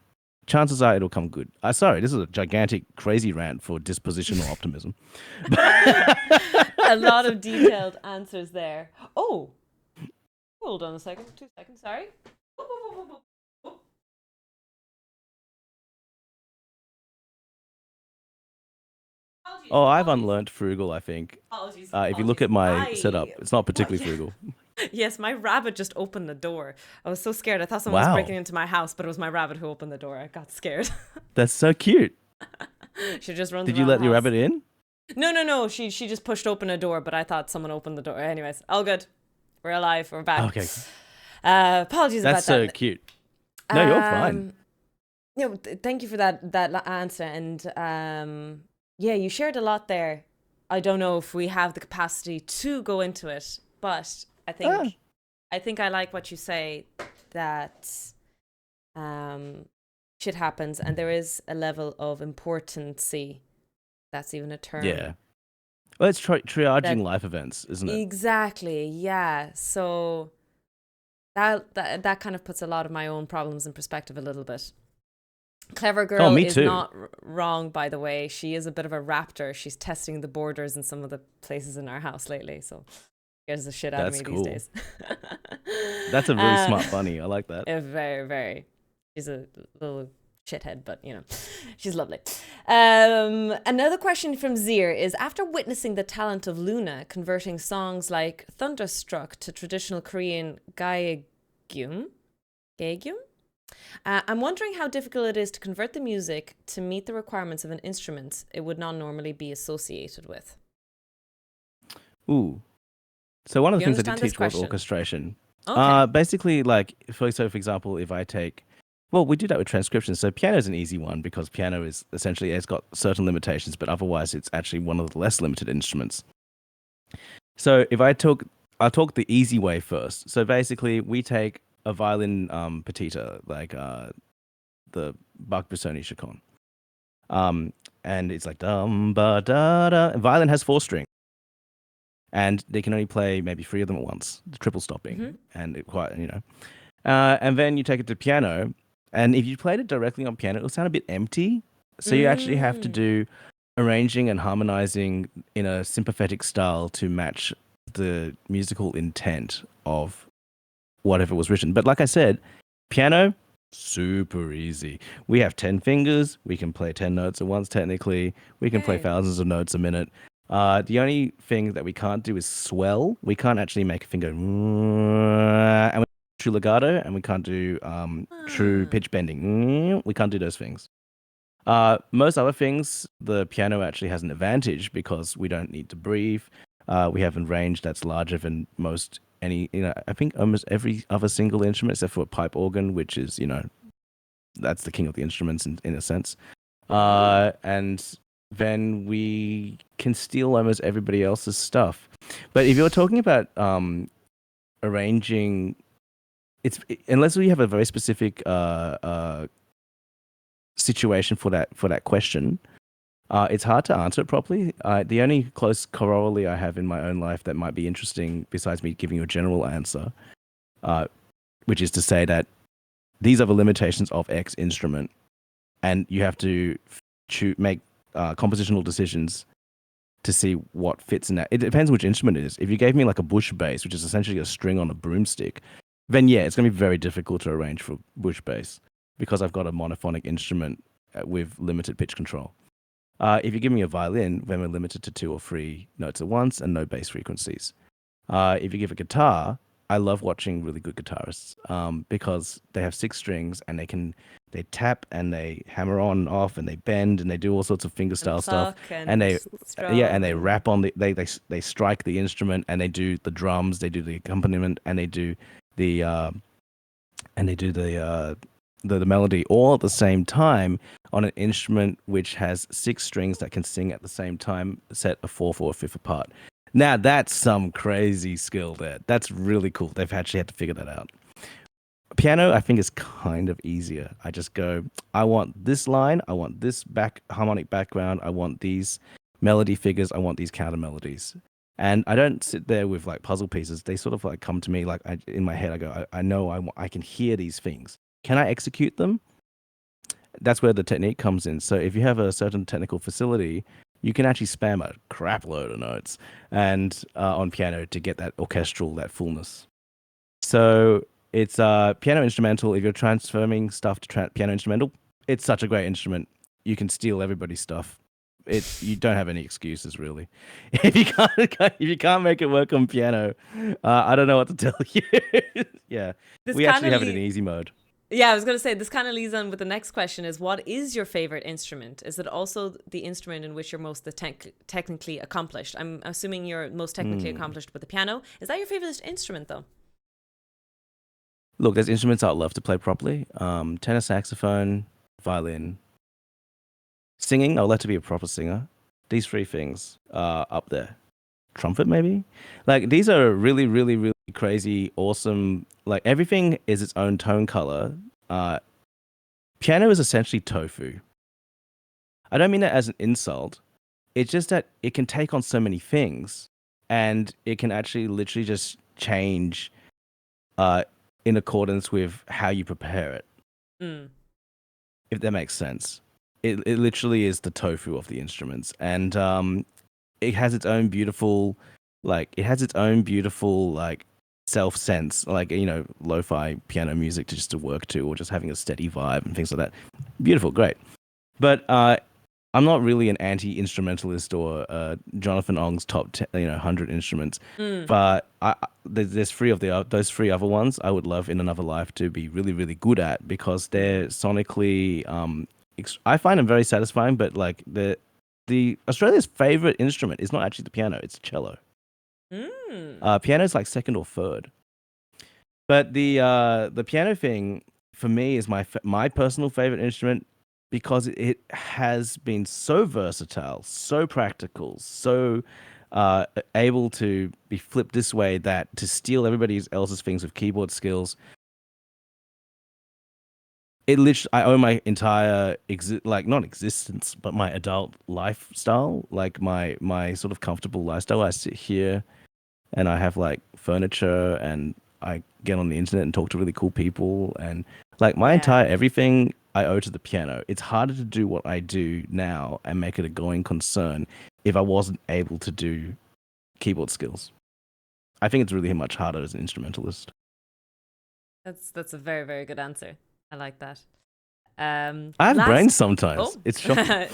chances are it'll come good. Sorry, this is a gigantic crazy rant for dispositional optimism. A lot of detailed answers there. Oh, hold on a second. 2 seconds. Sorry. Oh, I've unlearned frugal, I think. Apologies. If you look at my setup, it's not particularly frugal. Yes, my rabbit just opened the door. I was so scared. I thought someone was breaking into my house, but it was my rabbit who opened the door. I got scared. That's so cute. She just runs. Did you let your rabbit in? No. She just pushed open a door, but I thought someone opened the door. Anyways, all good. We're alive. We're back. Okay. Apologies about that. That's so cute. No, you're fine. Thank you for that answer. And yeah, you shared a lot there. I don't know if we have the capacity to go into it, but I think I like what you say, that shit happens and there is a level of importancy. That's even a term. Yeah. Well, it's triaging life events, isn't it? Exactly. Yeah. So that kind of puts a lot of my own problems in perspective a little bit. Clever Girl is not wrong, by the way. She is a bit of a raptor. She's testing the borders in some of the places in our house lately. So scares the shit out of me these days. That's a really smart bunny. I like that. Very, very. She's a little shithead, but she's lovely. Another question from Zir is, after witnessing the talent of Luna converting songs like Thunderstruck to traditional Korean gaegyum, I'm wondering how difficult it is to convert the music to meet the requirements of an instrument it would not normally be associated with. Ooh. So one of the things I did teach was orchestration. Okay. Basically, like, for example, if I take... Well, we do that with transcription. So piano is an easy one because piano is essentially, it's got certain limitations, but otherwise it's actually one of the less limited instruments. So if I'll talk the easy way first. So basically, we take a violin partita, like the Bach Busoni Chaconne. And it's like dum ba da da. Violin has 4 strings, and they can only play maybe 3 of them at once, triple stopping, and it quite and then you take it to piano, and if you played it directly on piano, it'll sound a bit empty. So you actually have to do arranging and harmonizing in a sympathetic style to match the musical intent of whatever was written. But like I said, piano, super easy. We have 10 fingers. We can play 10 notes at once, technically. We can play thousands of notes a minute. The only thing that we can't do is swell. We can't actually make a finger and we true legato, and we can't do true pitch bending. We can't do those things. Most other things, the piano actually has an advantage because we don't need to breathe. We have a range that's larger than most I think almost every other single instrument except for a pipe organ, which is, that's the king of the instruments in a sense. And then we can steal almost everybody else's stuff. But if you're talking about arranging, unless we have a very specific situation for that question, it's hard to answer it properly. The only close corollary I have in my own life that might be interesting, besides me giving you a general answer, which is to say that these are the limitations of X instrument, and you have to make compositional decisions to see what fits in that. It depends which instrument it is. If you gave me like a bush bass, which is essentially a string on a broomstick, then yeah, it's going to be very difficult to arrange for bush bass because I've got a monophonic instrument with limited pitch control. If you give me a violin, then we're limited to 2 or 3 notes at once and no bass frequencies. If you give a guitar, I love watching really good guitarists because they have 6 strings and they tap and they hammer on and off and they bend and they do all sorts of fingerstyle stuff and they rap on they strike the instrument and they do the drums, they do the accompaniment, and they do the and they do the melody all at the same time on an instrument which has 6 strings that can sing at the same time, set a 4/4 or 5th apart. Now that's some crazy skill there. That's really cool. They've actually had to figure that out. Piano, I think, is kind of easier. I just go, I want this line, I want this harmonic background, I want these melody figures, I want these counter melodies. And I don't sit there with like puzzle pieces. They sort of like come to me like in my head. I go, I know I can hear these things. Can I execute them? That's where the technique comes in. So if you have a certain technical facility, you can actually spam a crap load of notes and on piano to get that orchestral, that fullness. So it's piano instrumental. If you're transforming stuff to piano instrumental, it's such a great instrument. You can steal everybody's stuff. You don't have any excuses really. If you can't make it work on piano, I don't know what to tell you. Yeah, we actually have it in easy mode. Yeah, I was going to say, this kind of leads on with the next question is, what is your favorite instrument? Is it also the instrument in which you're most technically accomplished? I'm assuming you're most technically accomplished with the piano. Is that your favorite instrument, though? Look, there's instruments I'd love to play properly. Tenor saxophone, violin. Singing, I'd love to be a proper singer. These 3 things are up there. Trumpet, maybe? Like, these are really, really, really crazy, awesome. Like, everything is its own tone color. Piano is essentially tofu. I don't mean that as an insult. It's just that it can take on so many things, and it can actually literally just change in accordance with how you prepare it. If that makes sense. It literally is the tofu of the instruments, and it has its own beautiful, like self sense, like, you know, lo-fi piano music to work to, or just having a steady vibe and things like that. Beautiful, great. But I'm not really an anti-instrumentalist or Jonathan Ong's top 100 instruments. But there's 3 of those 3 other ones I would love in another life to be really, really good at, because they're sonically. I find them very satisfying. But like the Australia's favorite instrument is not actually the piano; it's the cello. Piano is like 2nd or 3rd. But the piano thing for me is my personal favorite instrument, because it has been so versatile, so practical, so able to be flipped this way, that to steal everybody else's things with keyboard skills. It literally, I owe my entire not existence, but my adult lifestyle, like my sort of comfortable lifestyle. I sit here and I have like furniture, and I get on the internet and talk to really cool people, and like my entire everything I owe to the piano. It's harder to do what I do now and make it a going concern if I wasn't able to do keyboard skills. I think it's really much harder as an instrumentalist. That's a very, very good answer. I like that. I have brains sometimes. Oh. It's shocking. No,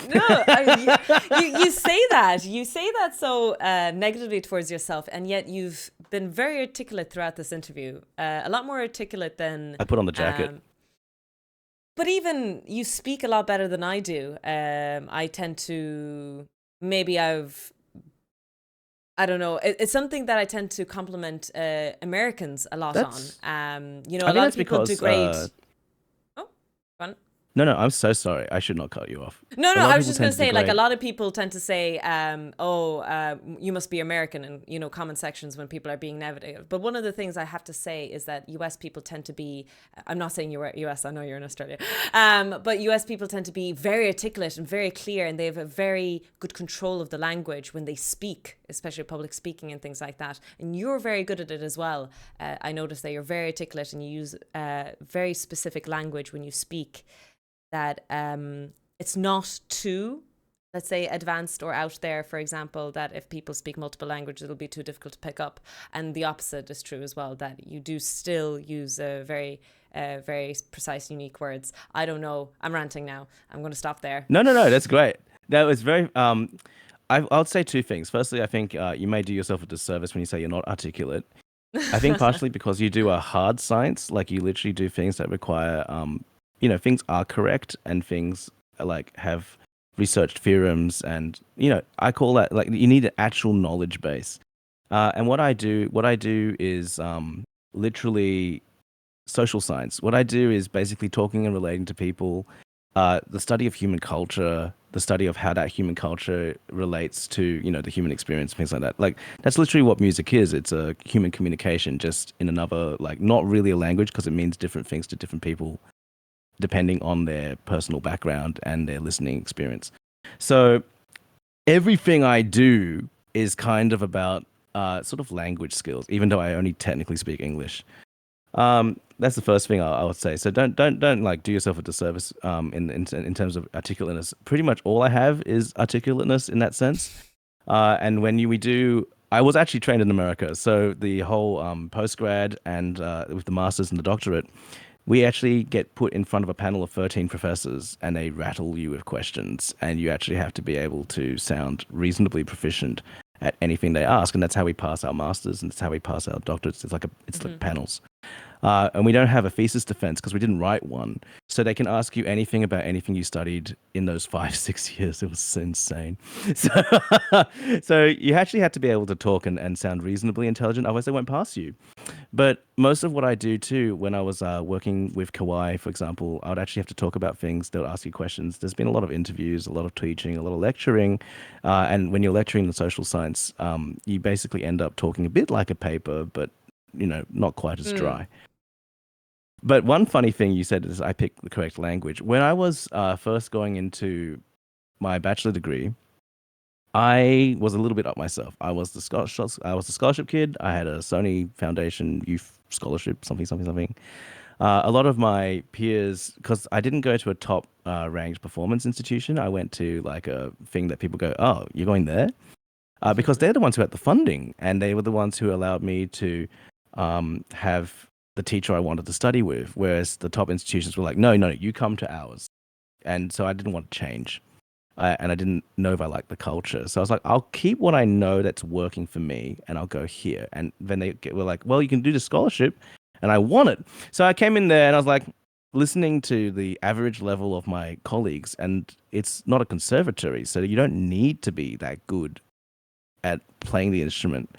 you say that. You say that so negatively towards yourself, and yet you've been very articulate throughout this interview. A lot more articulate than I put on the jacket. But even you speak a lot better than I do. I tend to I don't know. It's something that I tend to compliment Americans a lot on. You know, a lot of people degrade. No, I'm so sorry. I should not cut you off. No, I was just going to say, like, a lot of people tend to say, you must be American in, you know, comment sections when people are being negative. But one of the things I have to say is that US people tend to be, I'm not saying you're US, I know you're in Australia, but US people tend to be very articulate and very clear, and they have a very good control of the language when they speak, especially public speaking and things like that. And you're very good at it as well. I noticed that you're very articulate and you use very specific language when you speak, that it's not too, let's say, advanced or out there, for example, that if people speak multiple languages, it'll be too difficult to pick up. And the opposite is true as well, that you do still use very precise, unique words. I don't know. I'm ranting now. I'm going to stop there. No. That's great. That was very... I would say 2 things. Firstly, I think you may do yourself a disservice when you say you're not articulate. I think partially because you do a hard science, like you literally do things that require... things are correct, and things like have researched theorems, and I call that, like, you need an actual knowledge base. And what I do is literally social science. What I do is basically talking and relating to people, the study of human culture, the study of how that human culture relates to, you know, the human experience, things like that. Like that's literally what music is. It's a human communication, just in another, like, not really a language, because it means different things to different people depending on their personal background and their listening experience. So everything I do is kind of about sort of language skills, even though I only technically speak English. That's the first thing I would say. So don't like do yourself a disservice in terms of articulateness. Pretty much all I have is articulateness in that sense. And we do, I was actually trained in America, so the whole postgrad and with the masters and the doctorate, we actually get put in front of a panel of 13 professors and they rattle you with questions, and you actually have to be able to sound reasonably proficient at anything they ask, and that's how we pass our masters and that's how we pass our doctorates. It's like panels. And we don't have a thesis defense because we didn't write one. So they can ask you anything about anything you studied in those 5-6 years. It was insane. So you actually had to be able to talk and sound reasonably intelligent, otherwise they won't pass you. But most of what I do too, when I was working with Kauai, for example, I would actually have to talk about things. They'll ask you questions. There's been a lot of interviews, a lot of teaching, a lot of lecturing. And when you're lecturing in social science, you basically end up talking a bit like a paper, but, you know, not quite as dry. But one funny thing you said is I picked the correct language. When I was first going into my bachelor degree, I was a little bit up myself. I was the scholarship kid. I had a Sony Foundation Youth Scholarship, something. A lot of my peers, because I didn't go to a top ranked performance institution, I went to like a thing that people go, "Oh, you're going there?" Because they're the ones who had the funding, and they were the ones who allowed me to have the teacher I wanted to study with, whereas the top institutions were like, no, you come to ours. And so I didn't want to change. And I didn't know if I liked the culture. So I was like, I'll keep what I know that's working for me and I'll go here. And then were like, well, you can do the scholarship. And I want it. So I came in there and I was like, listening to the average level of my colleagues, and it's not a conservatory. So you don't need to be that good at playing the instrument.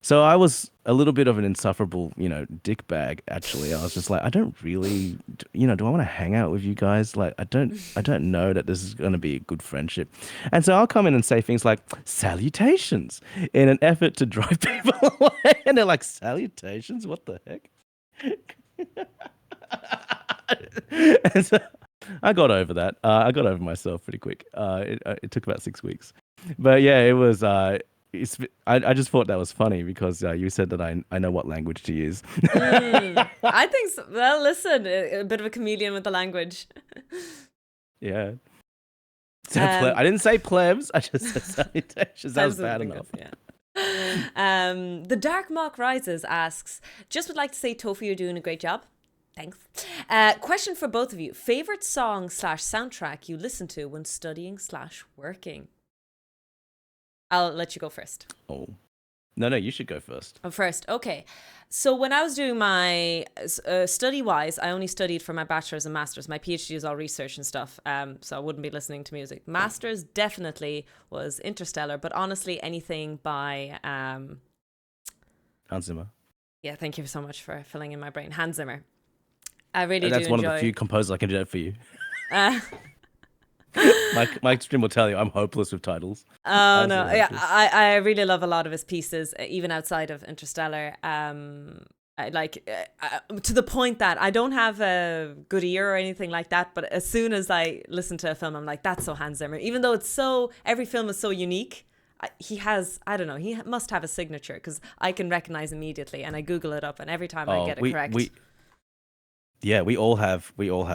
So I was a little bit of an insufferable, you know, dick bag, actually. I was just like, I don't really, you know, do I want to hang out with you guys? Like, I don't know that this is going to be a good friendship. And so I'll come in and say things like, salutations, in an effort to drive people away. And they're like, salutations? What the heck? And so I got over that. I got over myself pretty quick. It took about 6 weeks. But yeah, it was... I just thought that was funny because you said that I know what language to use. I think so. Well, listen, a bit of a chameleon with the language. Yeah. So I didn't say plebs. I just said salutations. That was bad enough. Yeah. The Dark Mock Rises asks, just would like to say, Tofu, you're doing a great job. Thanks. Question for both of you. Favorite song / soundtrack you listen to when studying / working? I'll let you go first. Oh. No, you should go first. Oh, first. Okay. So when I was doing my study-wise, I only studied for my bachelor's and master's. My PhD is all research and stuff, so I wouldn't be listening to music. Master's definitely was Interstellar, but honestly, anything by... Hans Zimmer. Yeah, thank you so much for filling in my brain. Hans Zimmer. I really do enjoy... That's one of the few composers I can do that for you. My stream will tell you I'm hopeless with titles. Oh no, yeah, I really love a lot of his pieces, even outside of Interstellar. I like to the point that I don't have a good ear or anything like that, but as soon as I listen to a film, I'm like, that's so Hans Zimmer. Even though every film is so unique, he must have a signature because I can recognize immediately, and I Google it up, and every time I get it correct. Yeah, we all have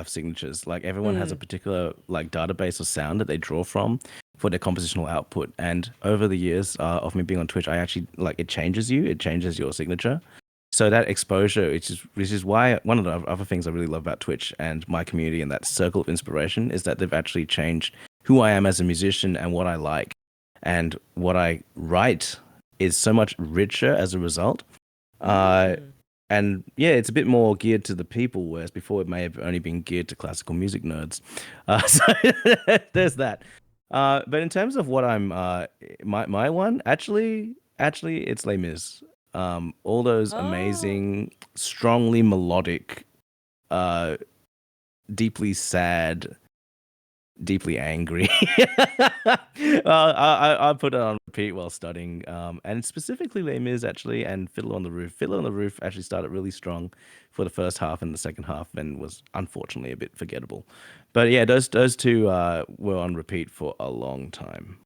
signatures. Like everyone has a particular like database or sound that they draw from for their compositional output. And over the years of me being on Twitch, I actually like it changes your signature. So that exposure, which is why one of the other things I really love about Twitch and my community and that circle of inspiration is that they've actually changed who I am as a musician and what I like, and what I write is so much richer as a result. And yeah, it's a bit more geared to the people, whereas before it may have only been geared to classical music nerds. So there's that. But in terms of what I'm, my one, actually, it's Les Mis. All those amazing, strongly melodic deeply sad, deeply angry. I put it on repeat while studying, and specifically Les Mis actually, and Fiddler on the Roof. Fiddler on the Roof actually started really strong for the first half, and the second half then was unfortunately a bit forgettable. But yeah, those two were on repeat for a long time.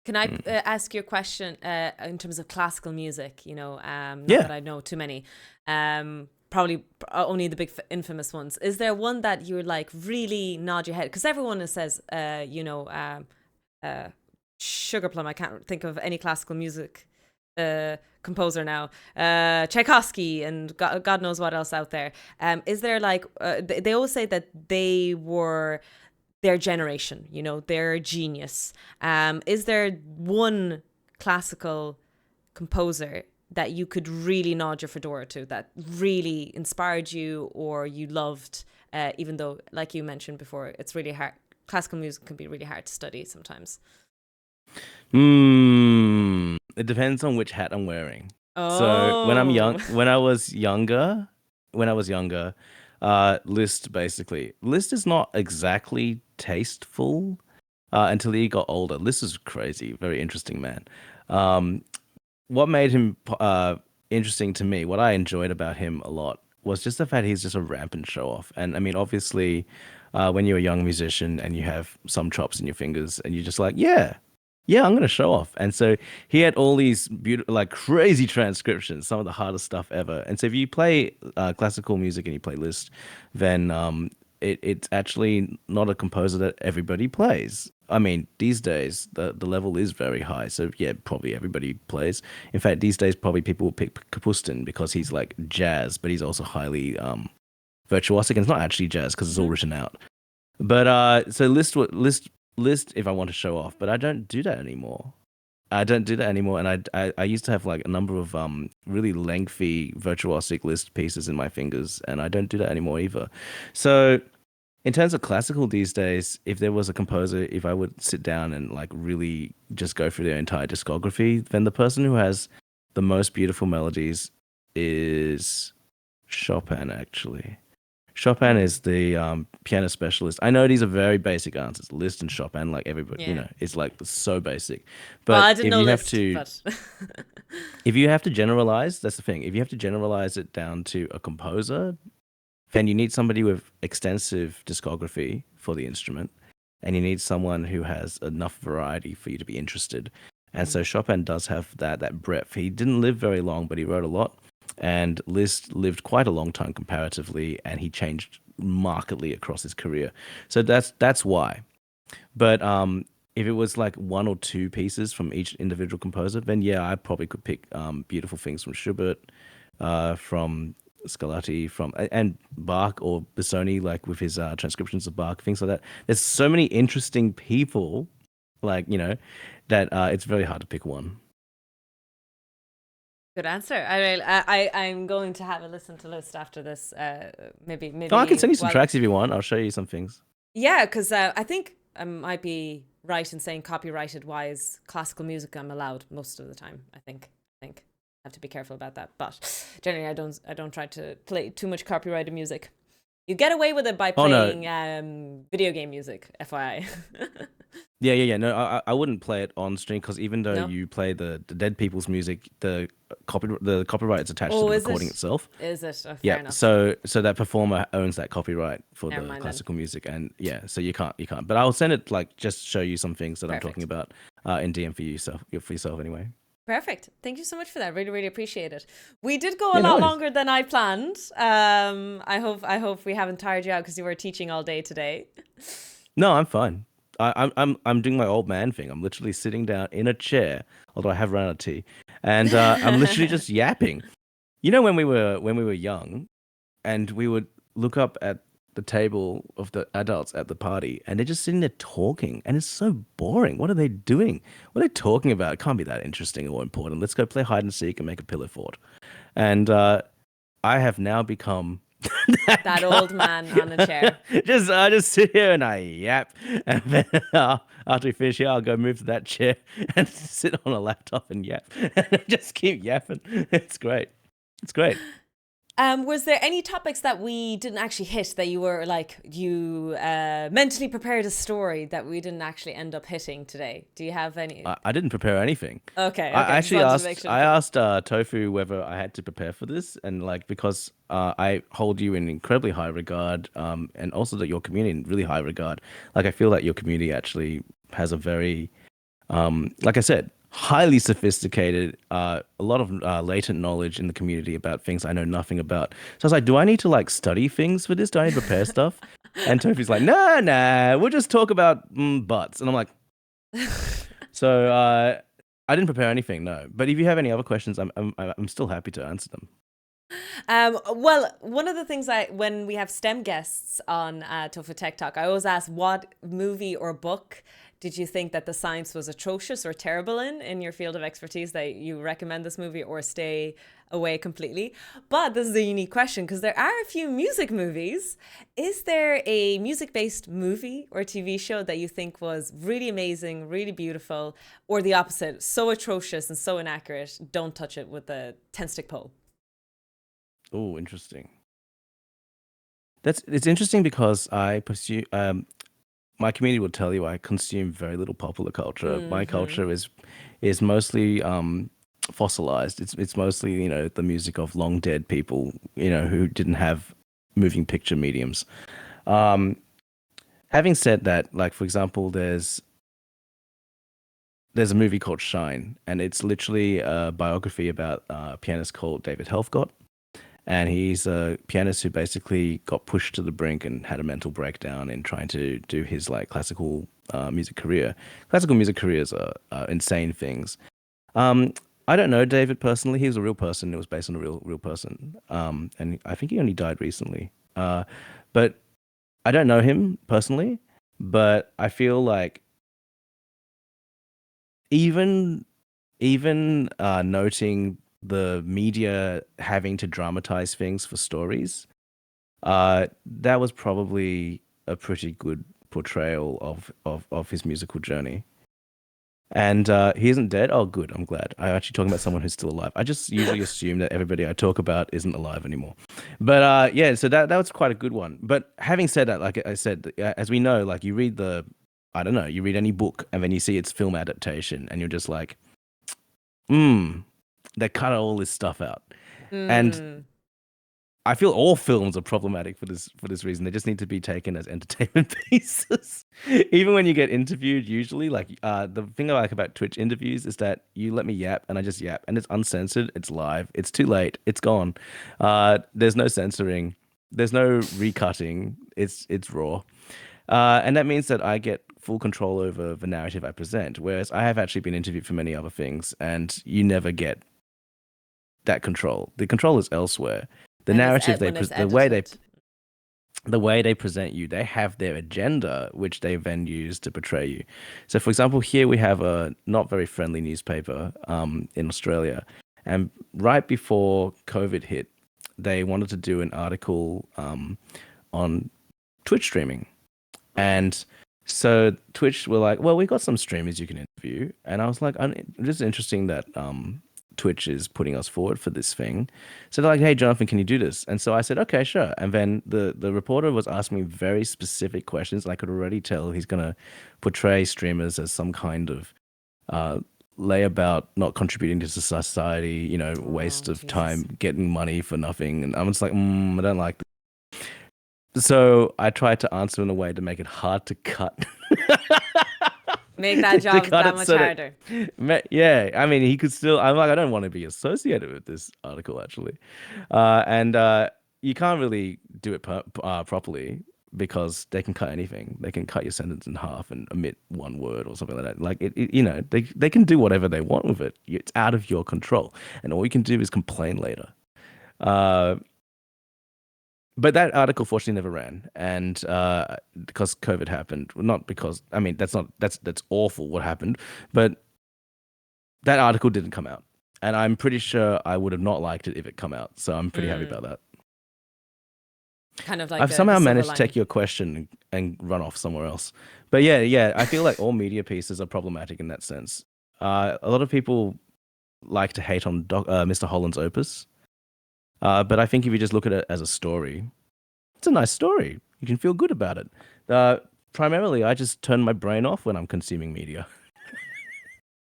Can I ask you a question in terms of classical music? Not Yeah. that I know too many. Probably only the big infamous ones. Is there one that you're like really nod your head? Because everyone says, Sugar Plum. I can't think of any classical music composer now. Tchaikovsky and God knows what else out there. Is there like they always say that they were their generation, their genius. Is there one classical composer that you could really nod your fedora to, that really inspired you or you loved, even though, like you mentioned before, it's really hard. Classical music can be really hard to study sometimes. It depends on which hat I'm wearing. So when I was younger, Liszt basically. Liszt is not exactly tasteful until he got older. Liszt is crazy, very interesting man. What made him interesting to me, what I enjoyed about him a lot, was just the fact he's just a rampant show off. And I mean, obviously, when you're a young musician and you have some chops in your fingers, and you're just like, yeah, I'm gonna show off. And so he had all these beautiful, like crazy transcriptions, some of the hardest stuff ever. And so if you play classical music and you play Liszt, then it's actually not a composer that everybody plays. I mean, these days the level is very high, so yeah, probably everybody plays. In fact, these days probably people will pick Kapustin because he's like jazz, but he's also highly virtuosic, and it's not actually jazz because it's all written out. But so Liszt, if I want to show off, but I don't do that anymore. And I used to have like a number of really lengthy virtuosic Liszt pieces in my fingers, and I don't do that anymore either. So in terms of classical these days, if there was a composer, if I would sit down and like really just go through their entire discography, then the person who has the most beautiful melodies is Chopin, actually. Chopin is the piano specialist. I know these are very basic answers. Liszt and Chopin, like everybody, it's like so basic. But well, I didn't know Liszt, but if you have to generalize, that's the thing. If you have to generalize it down to a composer, then you need somebody with extensive discography for the instrument, and you need someone who has enough variety for you to be interested. And so Chopin does have that breadth. He didn't live very long, but he wrote a lot. And Liszt lived quite a long time comparatively, and he changed markedly across his career. So that's why. But if it was like one or two pieces from each individual composer, then yeah, I probably could pick beautiful things from Schubert, from Scarlatti, and Bach or Busoni, like with his transcriptions of Bach, things like that. There's so many interesting people, like that it's very hard to pick one. Good answer. I'm going to have a listen to Liszt after this. Maybe. Oh, I can send you some tracks if you want. I'll show you some things. Yeah, because I think I might be right in saying copyrighted wise, classical music I'm allowed most of the time. I think. I have to be careful about that. But generally, I don't try to play too much copyrighted music. You get away with it by playing video game music, FYI. Yeah. No, I wouldn't play it on stream because even though you play the dead people's music, the copyright is attached to the recording itself. Is it? Oh, yeah. enough. So that performer owns that copyright for the classical music, and yeah, so you can't. But I'll send it like just show you some things that I'm talking about in DM for yourself anyway. Perfect. Thank you so much for that. Really, really appreciate it. We did go a lot longer than I planned. I hope we haven't tired you out because you were teaching all day today. No, I'm fine. I'm doing my old man thing. I'm literally sitting down in a chair, although I have run out of tea, and I'm literally just yapping. You know, when we were young, and we would look up at the table of the adults at the party, and they're just sitting there talking, and it's so boring. What are they doing? What are they talking about? It can't be that interesting or important. Let's go play hide and seek and make a pillow fort. And I have now become that old man on a chair. I just sit here and I yap, and then after we finish here, I'll go move to that chair and sit on a laptop and yap, and just keep yapping. It's great. Was there any topics that we didn't actually hit that you were like, you mentally prepared a story that we didn't actually end up hitting today? Do you have any? I didn't prepare anything. Okay, I just actually wanted to make sure. asked Tofu whether I had to prepare for this, and like because I hold you in incredibly high regard, and also that your community in really high regard. Like I feel that your community actually has a very, like I said, highly sophisticated, a lot of latent knowledge in the community about things I know nothing about. So I was like, do I need to like study things for this? Do I need to prepare stuff? And Tofu's like, nah, we'll just talk about butts. And I'm like, so I didn't prepare anything, no. But if you have any other questions, I'm still happy to answer them. Well, one of the things when we have STEM guests on Tofu Tech Talk, I always ask, what movie or book did you think that the science was atrocious or terrible in your field of expertise, that you recommend this movie or stay away completely? But this is a unique question because there are a few music movies. Is there a music-based movie or TV show that you think was really amazing, really beautiful, or the opposite, so atrocious and so inaccurate, don't touch it with a 10-stick pole? Oh, interesting. It's interesting because I pursue my community will tell you I consume very little popular culture. My culture is mostly fossilized. It's mostly, the music of long dead people, who didn't have moving picture mediums. Having said that, like for example, there's a movie called Shine, and it's literally a biography about a pianist called David Helfgott. And he's a pianist who basically got pushed to the brink and had a mental breakdown in trying to do his like classical music career. Classical music careers are insane things. I don't know David personally. He was a real person. It was based on a real person. And I think he only died recently. But I don't know him personally. But I feel like even noting the media having to dramatize things for stories, that was probably a pretty good portrayal of his musical journey. And he isn't dead. Oh, good. I'm glad. I'm actually talking about someone who's still alive. I just usually assume that everybody I talk about isn't alive anymore. But yeah, so that was quite a good one. But having said that, like I said, as we know, like you read you read any book and then you see its film adaptation and you're just like, they cut all this stuff out. And I feel all films are problematic for this reason. They just need to be taken as entertainment pieces. Even when you get interviewed, usually, like the thing I like about Twitch interviews is that you let me yap and I just yap, and it's uncensored, it's live, it's too late, it's gone. There's no censoring, there's no recutting, it's raw. And that means that I get full control over the narrative I present. Whereas I have actually been interviewed for many other things, and you never get that control. The control is elsewhere. The narrative the way they present you, they have their agenda, which they then use to portray you. So, for example, here we have a not very friendly newspaper in Australia, and right before COVID hit, they wanted to do an article on Twitch streaming, and so Twitch were like, well, we got some streamers you can interview. And I was like, it's interesting that Twitch is putting us forward for this thing. So they're like, hey, Jonathan, can you do this? And so I said, okay, sure. And then the reporter was asking me very specific questions. And I could already tell he's going to portray streamers as some kind of layabout, not contributing to society, waste of time, getting money for nothing. And I'm just like, I don't like this. So I tried to answer in a way to make it hard to cut. Make that job that much harder. Yeah, I mean, he could still. I'm like, I don't want to be associated with this article, actually. And you can't really do it properly because they can cut anything. They can cut your sentence in half and omit one word or something like that. Like they can do whatever they want with it. It's out of your control, and all you can do is complain later. But that article fortunately never ran, and because COVID happened, not because that's awful what happened, but that article didn't come out, and I'm pretty sure I would have not liked it if it come out. So I'm pretty happy about that. Kind of like I've somehow managed to take your question and run off somewhere else. But yeah, I feel like all media pieces are problematic in that sense. A lot of people like to hate on Mr. Holland's opus. But I think if you just look at it as a story, it's a nice story. You can feel good about it. Primarily, I just turn my brain off when I'm consuming media.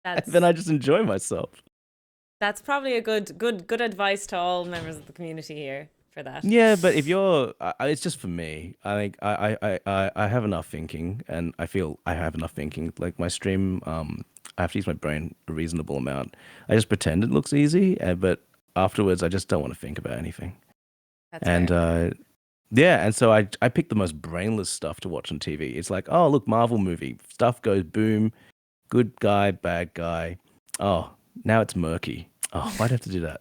And then I just enjoy myself. That's probably a good advice to all members of the community here for that. Yeah, but if you're, it's just for me. I think I have enough thinking, and I feel I have enough thinking. Like my stream, I have to use my brain a reasonable amount. I just pretend it looks easy, but afterwards, I just don't want to think about anything. That's fair. Yeah, and so I pick the most brainless stuff to watch on TV. It's like, oh, look, Marvel movie. Stuff goes boom, good guy, bad guy. Oh, now it's murky. Oh, why'd I have to do that?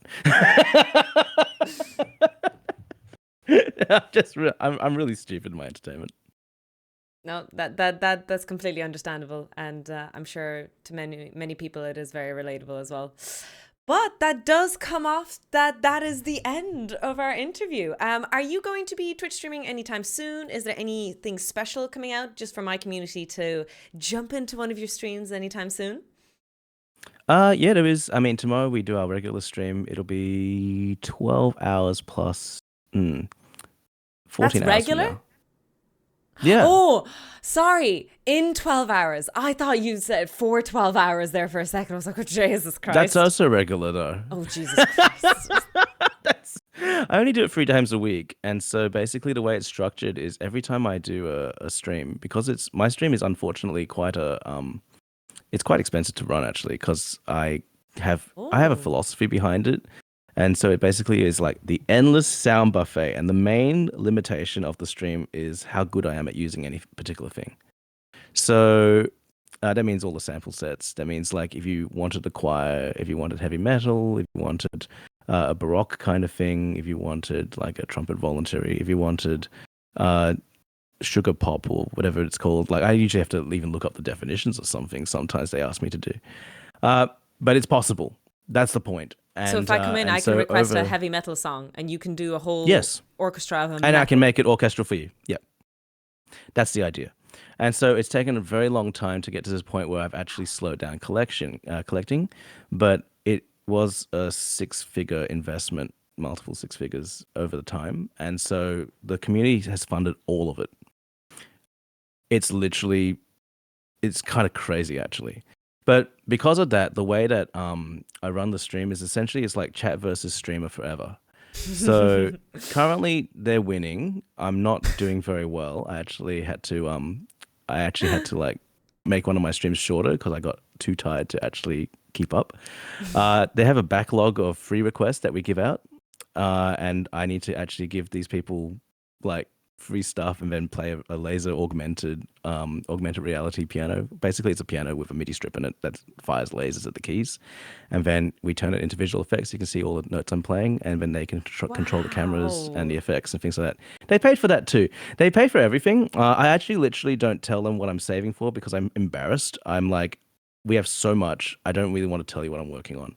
I'm really stupid in my entertainment. No, that's completely understandable, and I'm sure to many people it is very relatable as well. But that does come off that is the end of our interview. Are you going to be Twitch streaming anytime soon? Is there anything special coming out just for my community to jump into one of your streams anytime soon? Yeah, there is. I mean, tomorrow we do our regular stream. It'll be 12 hours plus 14 That's hours regular? from now. Yeah. Oh, sorry. In 12 hours. I thought you said for 12 hours there for a second. I was like, oh, Jesus Christ. That's also regular, though. Oh, Jesus Christ. I only do it 3 times a week. And so basically the way it's structured is every time I do a stream, because my stream is unfortunately it's quite expensive to run actually, because I have a philosophy behind it. And so it basically is like the endless sound buffet. And the main limitation of the stream is how good I am at using any particular thing. So that means all the sample sets. That means like if you wanted the choir, if you wanted heavy metal, if you wanted a Baroque kind of thing, if you wanted like a trumpet voluntary, if you wanted sugar pop or whatever it's called. Like I usually have to even look up the definitions of something. Sometimes they ask me to do. But it's possible. That's the point. And, so if I come in, I can request a heavy metal song and you can do a whole orchestra of them. And I can make it orchestral for you. Yeah. That's the idea. And so it's taken a very long time to get to this point where I've actually slowed down collecting, but it was a 6-figure investment, multiple 6 figures over the time. And so the community has funded all of it. It's kind of crazy actually. But because of that, the way that I run the stream is essentially it's like chat versus streamer forever. So currently they're winning. I'm not doing very well. I actually had to like make one of my streams shorter because I got too tired to actually keep up. They have a backlog of free requests that we give out, and I need to actually give these people like free stuff and then play a laser augmented reality piano. Basically it's a piano with a MIDI strip in it that fires lasers at the keys, and then we turn it into visual effects. You can see all the notes I'm playing, and then they can control the cameras and the effects and things like that. They paid for that too. They pay for everything. I actually literally don't tell them what I'm saving for because I'm embarrassed. I'm like, we have so much, I don't really want to tell you what I'm working on.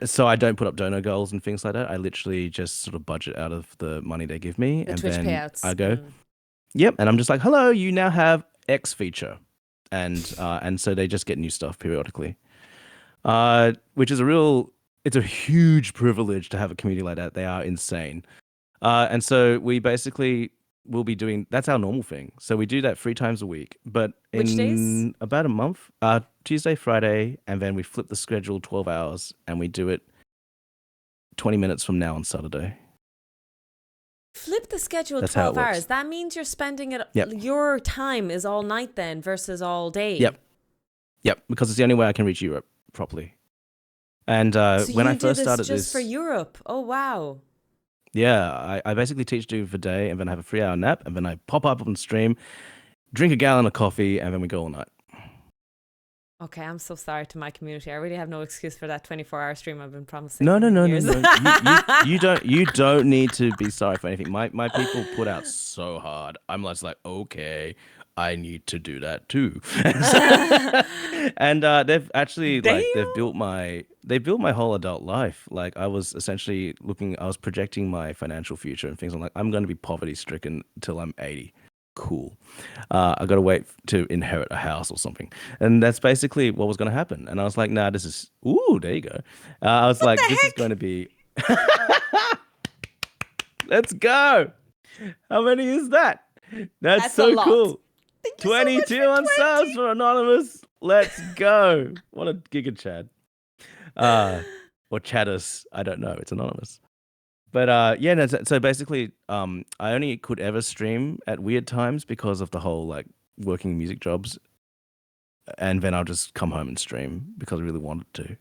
So I don't put up donor goals and things like that. I literally just sort of budget out of the money they give me, the and Twitch then payouts. I go, yep, and I'm just like, hello, you now have X feature, and so they just get new stuff periodically, which is it's a huge privilege to have a community like that. They are insane, and so we basically will be doing, that's our normal thing. So we do that 3 times a week, but Which days? About a month, Tuesday, Friday, and then we flip the schedule 12 hours and we do it 20 minutes from now on Saturday. Flip the schedule That's 12 how it hours. works. That means you're spending it, Yep. your time is all night then versus all day. Yep, because it's the only way I can reach Europe properly. And So when you I first do started this just this, for Europe. Oh, wow. yeah, I basically teach during the day and then I have a 3-hour nap and then I pop up on stream, drink a gallon of coffee, and then we go all night. Okay, I'm so sorry to my community. I really have no excuse for that 24-hour stream I've been promising. No. Years. You don't need to be sorry for anything. My people put out so hard. I'm just like, okay, I need to do that too. And they've actually they've built my whole adult life. Like I was essentially I was projecting my financial future and things. I'm like, I'm going to be poverty stricken until I'm 80. Cool. I got to wait to inherit a house or something. And that's basically what was going to happen. And I was like, nah, there you go. I was like, this is going to be Let's go. How many is that? That's a so lot. cool. Thank you so much 22 for on 20. subs for Anonymous. Let's go. What a giga Chad. Or Chaddus. I don't know. It's Anonymous. But yeah, no, so basically, I only could ever stream at weird times because of the whole like working music jobs, and then I'll just come home and stream because I really wanted to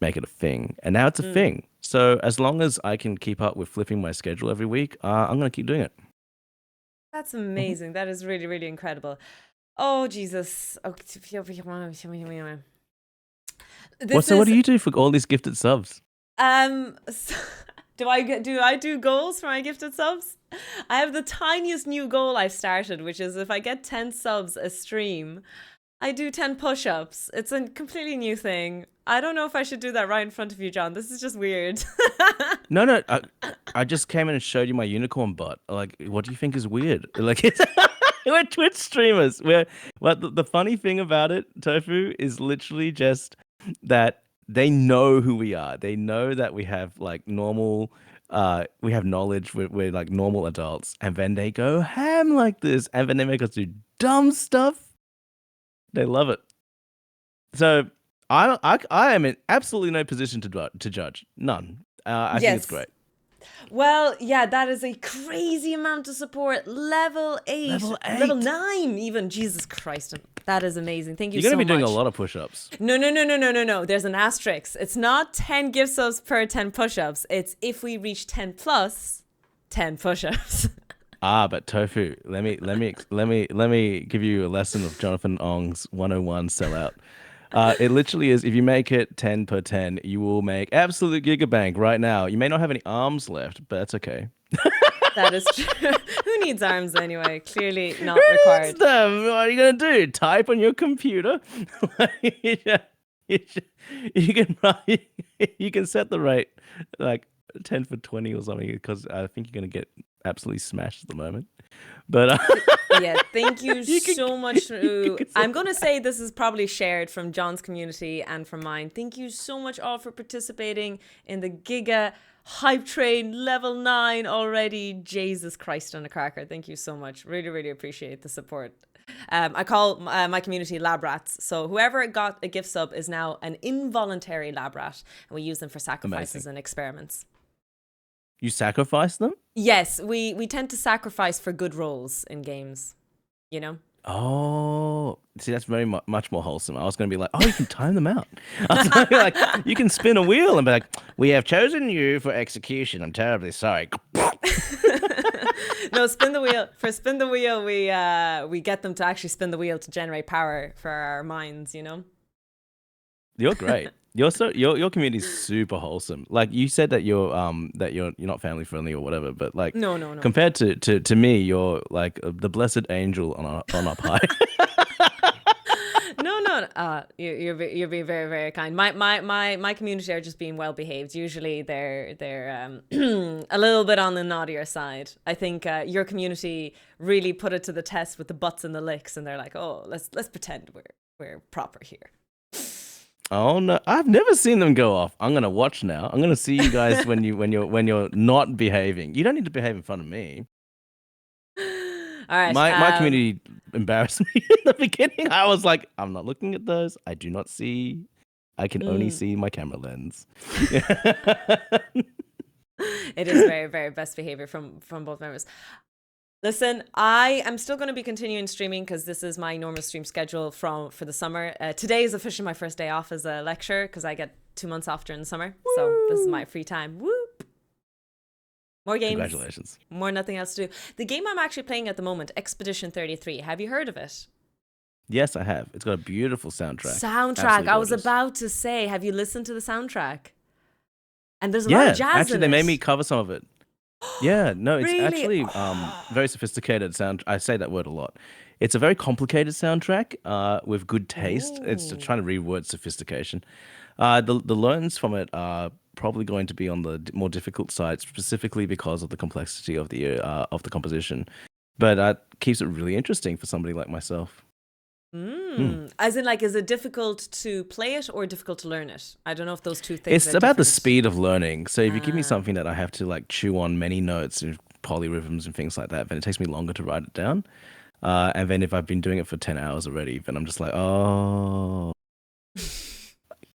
make it a thing, and now it's a thing. So as long as I can keep up with flipping my schedule every week, I'm gonna keep doing it. That's amazing. That is really, really incredible. Oh Jesus. Oh, So what do you do for all these gifted subs? So, do I do goals for my gifted subs? I have the tiniest new goal I've started, which is if I get 10 subs a stream, I do 10 push-ups. It's a completely new thing. I don't know if I should do that right in front of you, John. This is just weird. No, I just came in and showed you my unicorn butt. Like, what do you think is weird? Like, we're Twitch streamers. The funny thing about it, Tofu, is literally just that they know who we are. They know that we have like normal, we have knowledge. We're like normal adults, and then they go ham like this, and then they make us do dumb stuff. They love it. So I am in absolutely no position to judge. None. I think it's great. Well, yeah, that is a crazy amount of support. Level 8. Level 9 even. Jesus Christ. That is amazing. Thank you so much. You're going to be doing a lot of push-ups. No. There's an asterisk. It's not 10 gift subs per 10 push-ups. It's if we reach 10 plus 10 push-ups. But Tofu, let me give you a lesson of Jonathan Ong's 101 sellout. It literally is, if you make it 10 per 10, you will make absolute gigabank right now. You may not have any arms left, but that's okay. That is true. Who needs arms anyway? Clearly not Who required. needs them? What are you going to do? Type on your computer? You can set the rate like 10 for 20 or something, because I think you're going to get absolutely smashed at the moment. But yeah, thank you so much. I'm going to say this is probably shared from John's community and from mine. Thank you so much all for participating in the Giga Hype Train level 9 already. Jesus Christ on a cracker. Thank you so much. Really, really appreciate the support. I call my community lab rats. So whoever got a gift sub is now an involuntary lab rat, and we use them for sacrifices and experiments. You sacrifice them? Yes, we tend to sacrifice for good roles in games, you know? Oh, see, that's very much more wholesome. I was going to be like, oh, you can time them out. I was going to be like, you can spin a wheel and be like, we have chosen you for execution. I'm terribly sorry. No, spin the wheel. For spin the wheel, we get them to actually spin the wheel to generate power for our minds, you know? You're great. Your community is super wholesome. Like, you said that you're not family friendly or whatever, but like no. Compared to me, you're like the blessed angel on up high. No. You're being very, very kind. My community are just being well behaved. Usually they're a little bit on the naughtier side. I think your community really put it to the test with the butts and the licks, and they're like, oh, let's pretend we're proper here. Oh no, I've never seen them go off. I'm gonna watch now. I'm gonna see you guys when you're not behaving. You don't need to behave in front of me. All right. My community embarrassed me in the beginning. I was like, I'm not looking at those. I do not see. I can only see my camera lens. It is very, very best behavior from both members. Listen, I am still going to be continuing streaming because this is my normal stream schedule for the summer. Today is officially my first day off as a lecturer because I get 2 months off during the summer. Woo! So this is my free time. Whoop! More games. Congratulations. More nothing else to do. The game I'm actually playing at the moment, Expedition 33. Have you heard of it? Yes, I have. It's got a beautiful soundtrack. I was about to say, have you listened to the soundtrack? And there's a lot of jazz actually, in they it. made me cover some of it. Yeah, no, it's Really? actually very sophisticated sound. I say that word a lot. It's a very complicated soundtrack with good taste. Ooh. It's trying to reword sophistication. The learns from it are probably going to be on the more difficult side, specifically because of the complexity of the composition. But keeps it really interesting for somebody like myself. As in, like, is it difficult to play it or difficult to learn it? I don't know if those two things It's are about the different. speed of learning. So if you give me something that I have to like chew on many notes and polyrhythms and things like that, then it takes me longer to write it down. And then if I've been doing it for 10 hours already, then I'm just like, oh,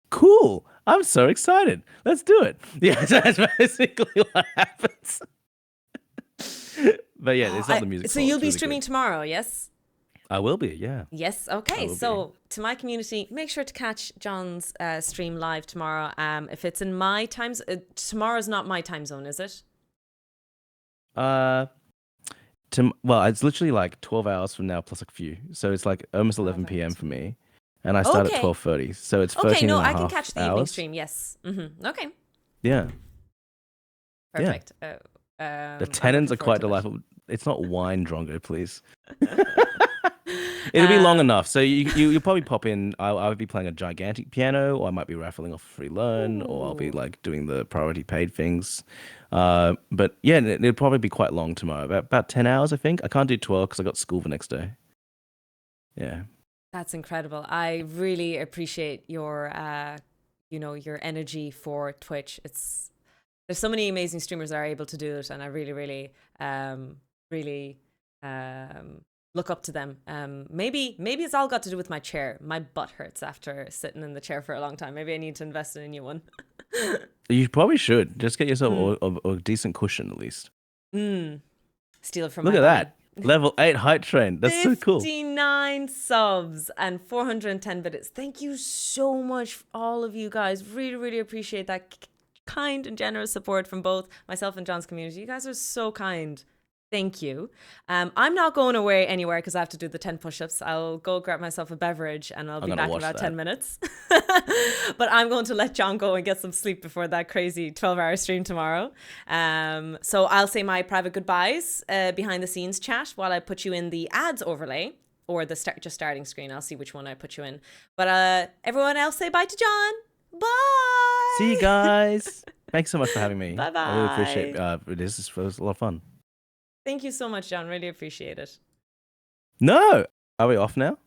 cool. I'm so excited. Let's do it. Yeah, so that's basically what happens. But yeah, it's not the music. So you'll be streaming tomorrow, yes? I will be, yeah. Yes, okay. So to my community, make sure to catch John's stream live tomorrow. If it's in my times, tomorrow's not my time zone, is it? Well, it's literally like 12 hours from now plus a few. So it's like almost 11 p.m. for me. And I start at 12:30. So it's 13 Okay, no, and a I can half catch the hours. evening stream, yes. Okay. Yeah. Perfect. The tenants are quite delightful. It's not wine, Drongo, please. It'll be long enough. So you'll probably pop in. I'll be playing a gigantic piano, or I might be raffling off a free learn, or I'll be like doing the priority paid things. But yeah, it'll probably be quite long tomorrow. About 10 hours, I think. I can't do 12 because I got school the next day. Yeah. That's incredible. I really appreciate your, your energy for Twitch. There's so many amazing streamers that are able to do it, and I really, really look up to them. Maybe it's all got to do with my chair. My butt hurts after sitting in the chair for a long time. Maybe I need to invest in a new one. You probably should. Just get yourself a decent cushion at least. Steal it from Look my at body. that. Level 8 height train. That's so cool. 59 subs and 410 bits. Thank you so much, all of you guys. Really, really appreciate that kind and generous support from both myself and John's community. You guys are so kind. Thank you. I'm not going away anywhere because I have to do the 10 push-ups. I'll go grab myself a beverage and I'll be back in about 10 minutes. But I'm going to let John go and get some sleep before that crazy 12-hour stream tomorrow. So I'll say my private goodbyes behind the scenes chat while I put you in the ads overlay or the just starting screen. I'll see which one I put you in. But everyone else say bye to John. Bye. See you guys. Thanks so much for having me. Bye-bye. I really appreciate it. This was a lot of fun. Thank you so much, John. Really appreciate it. No. Are we off now?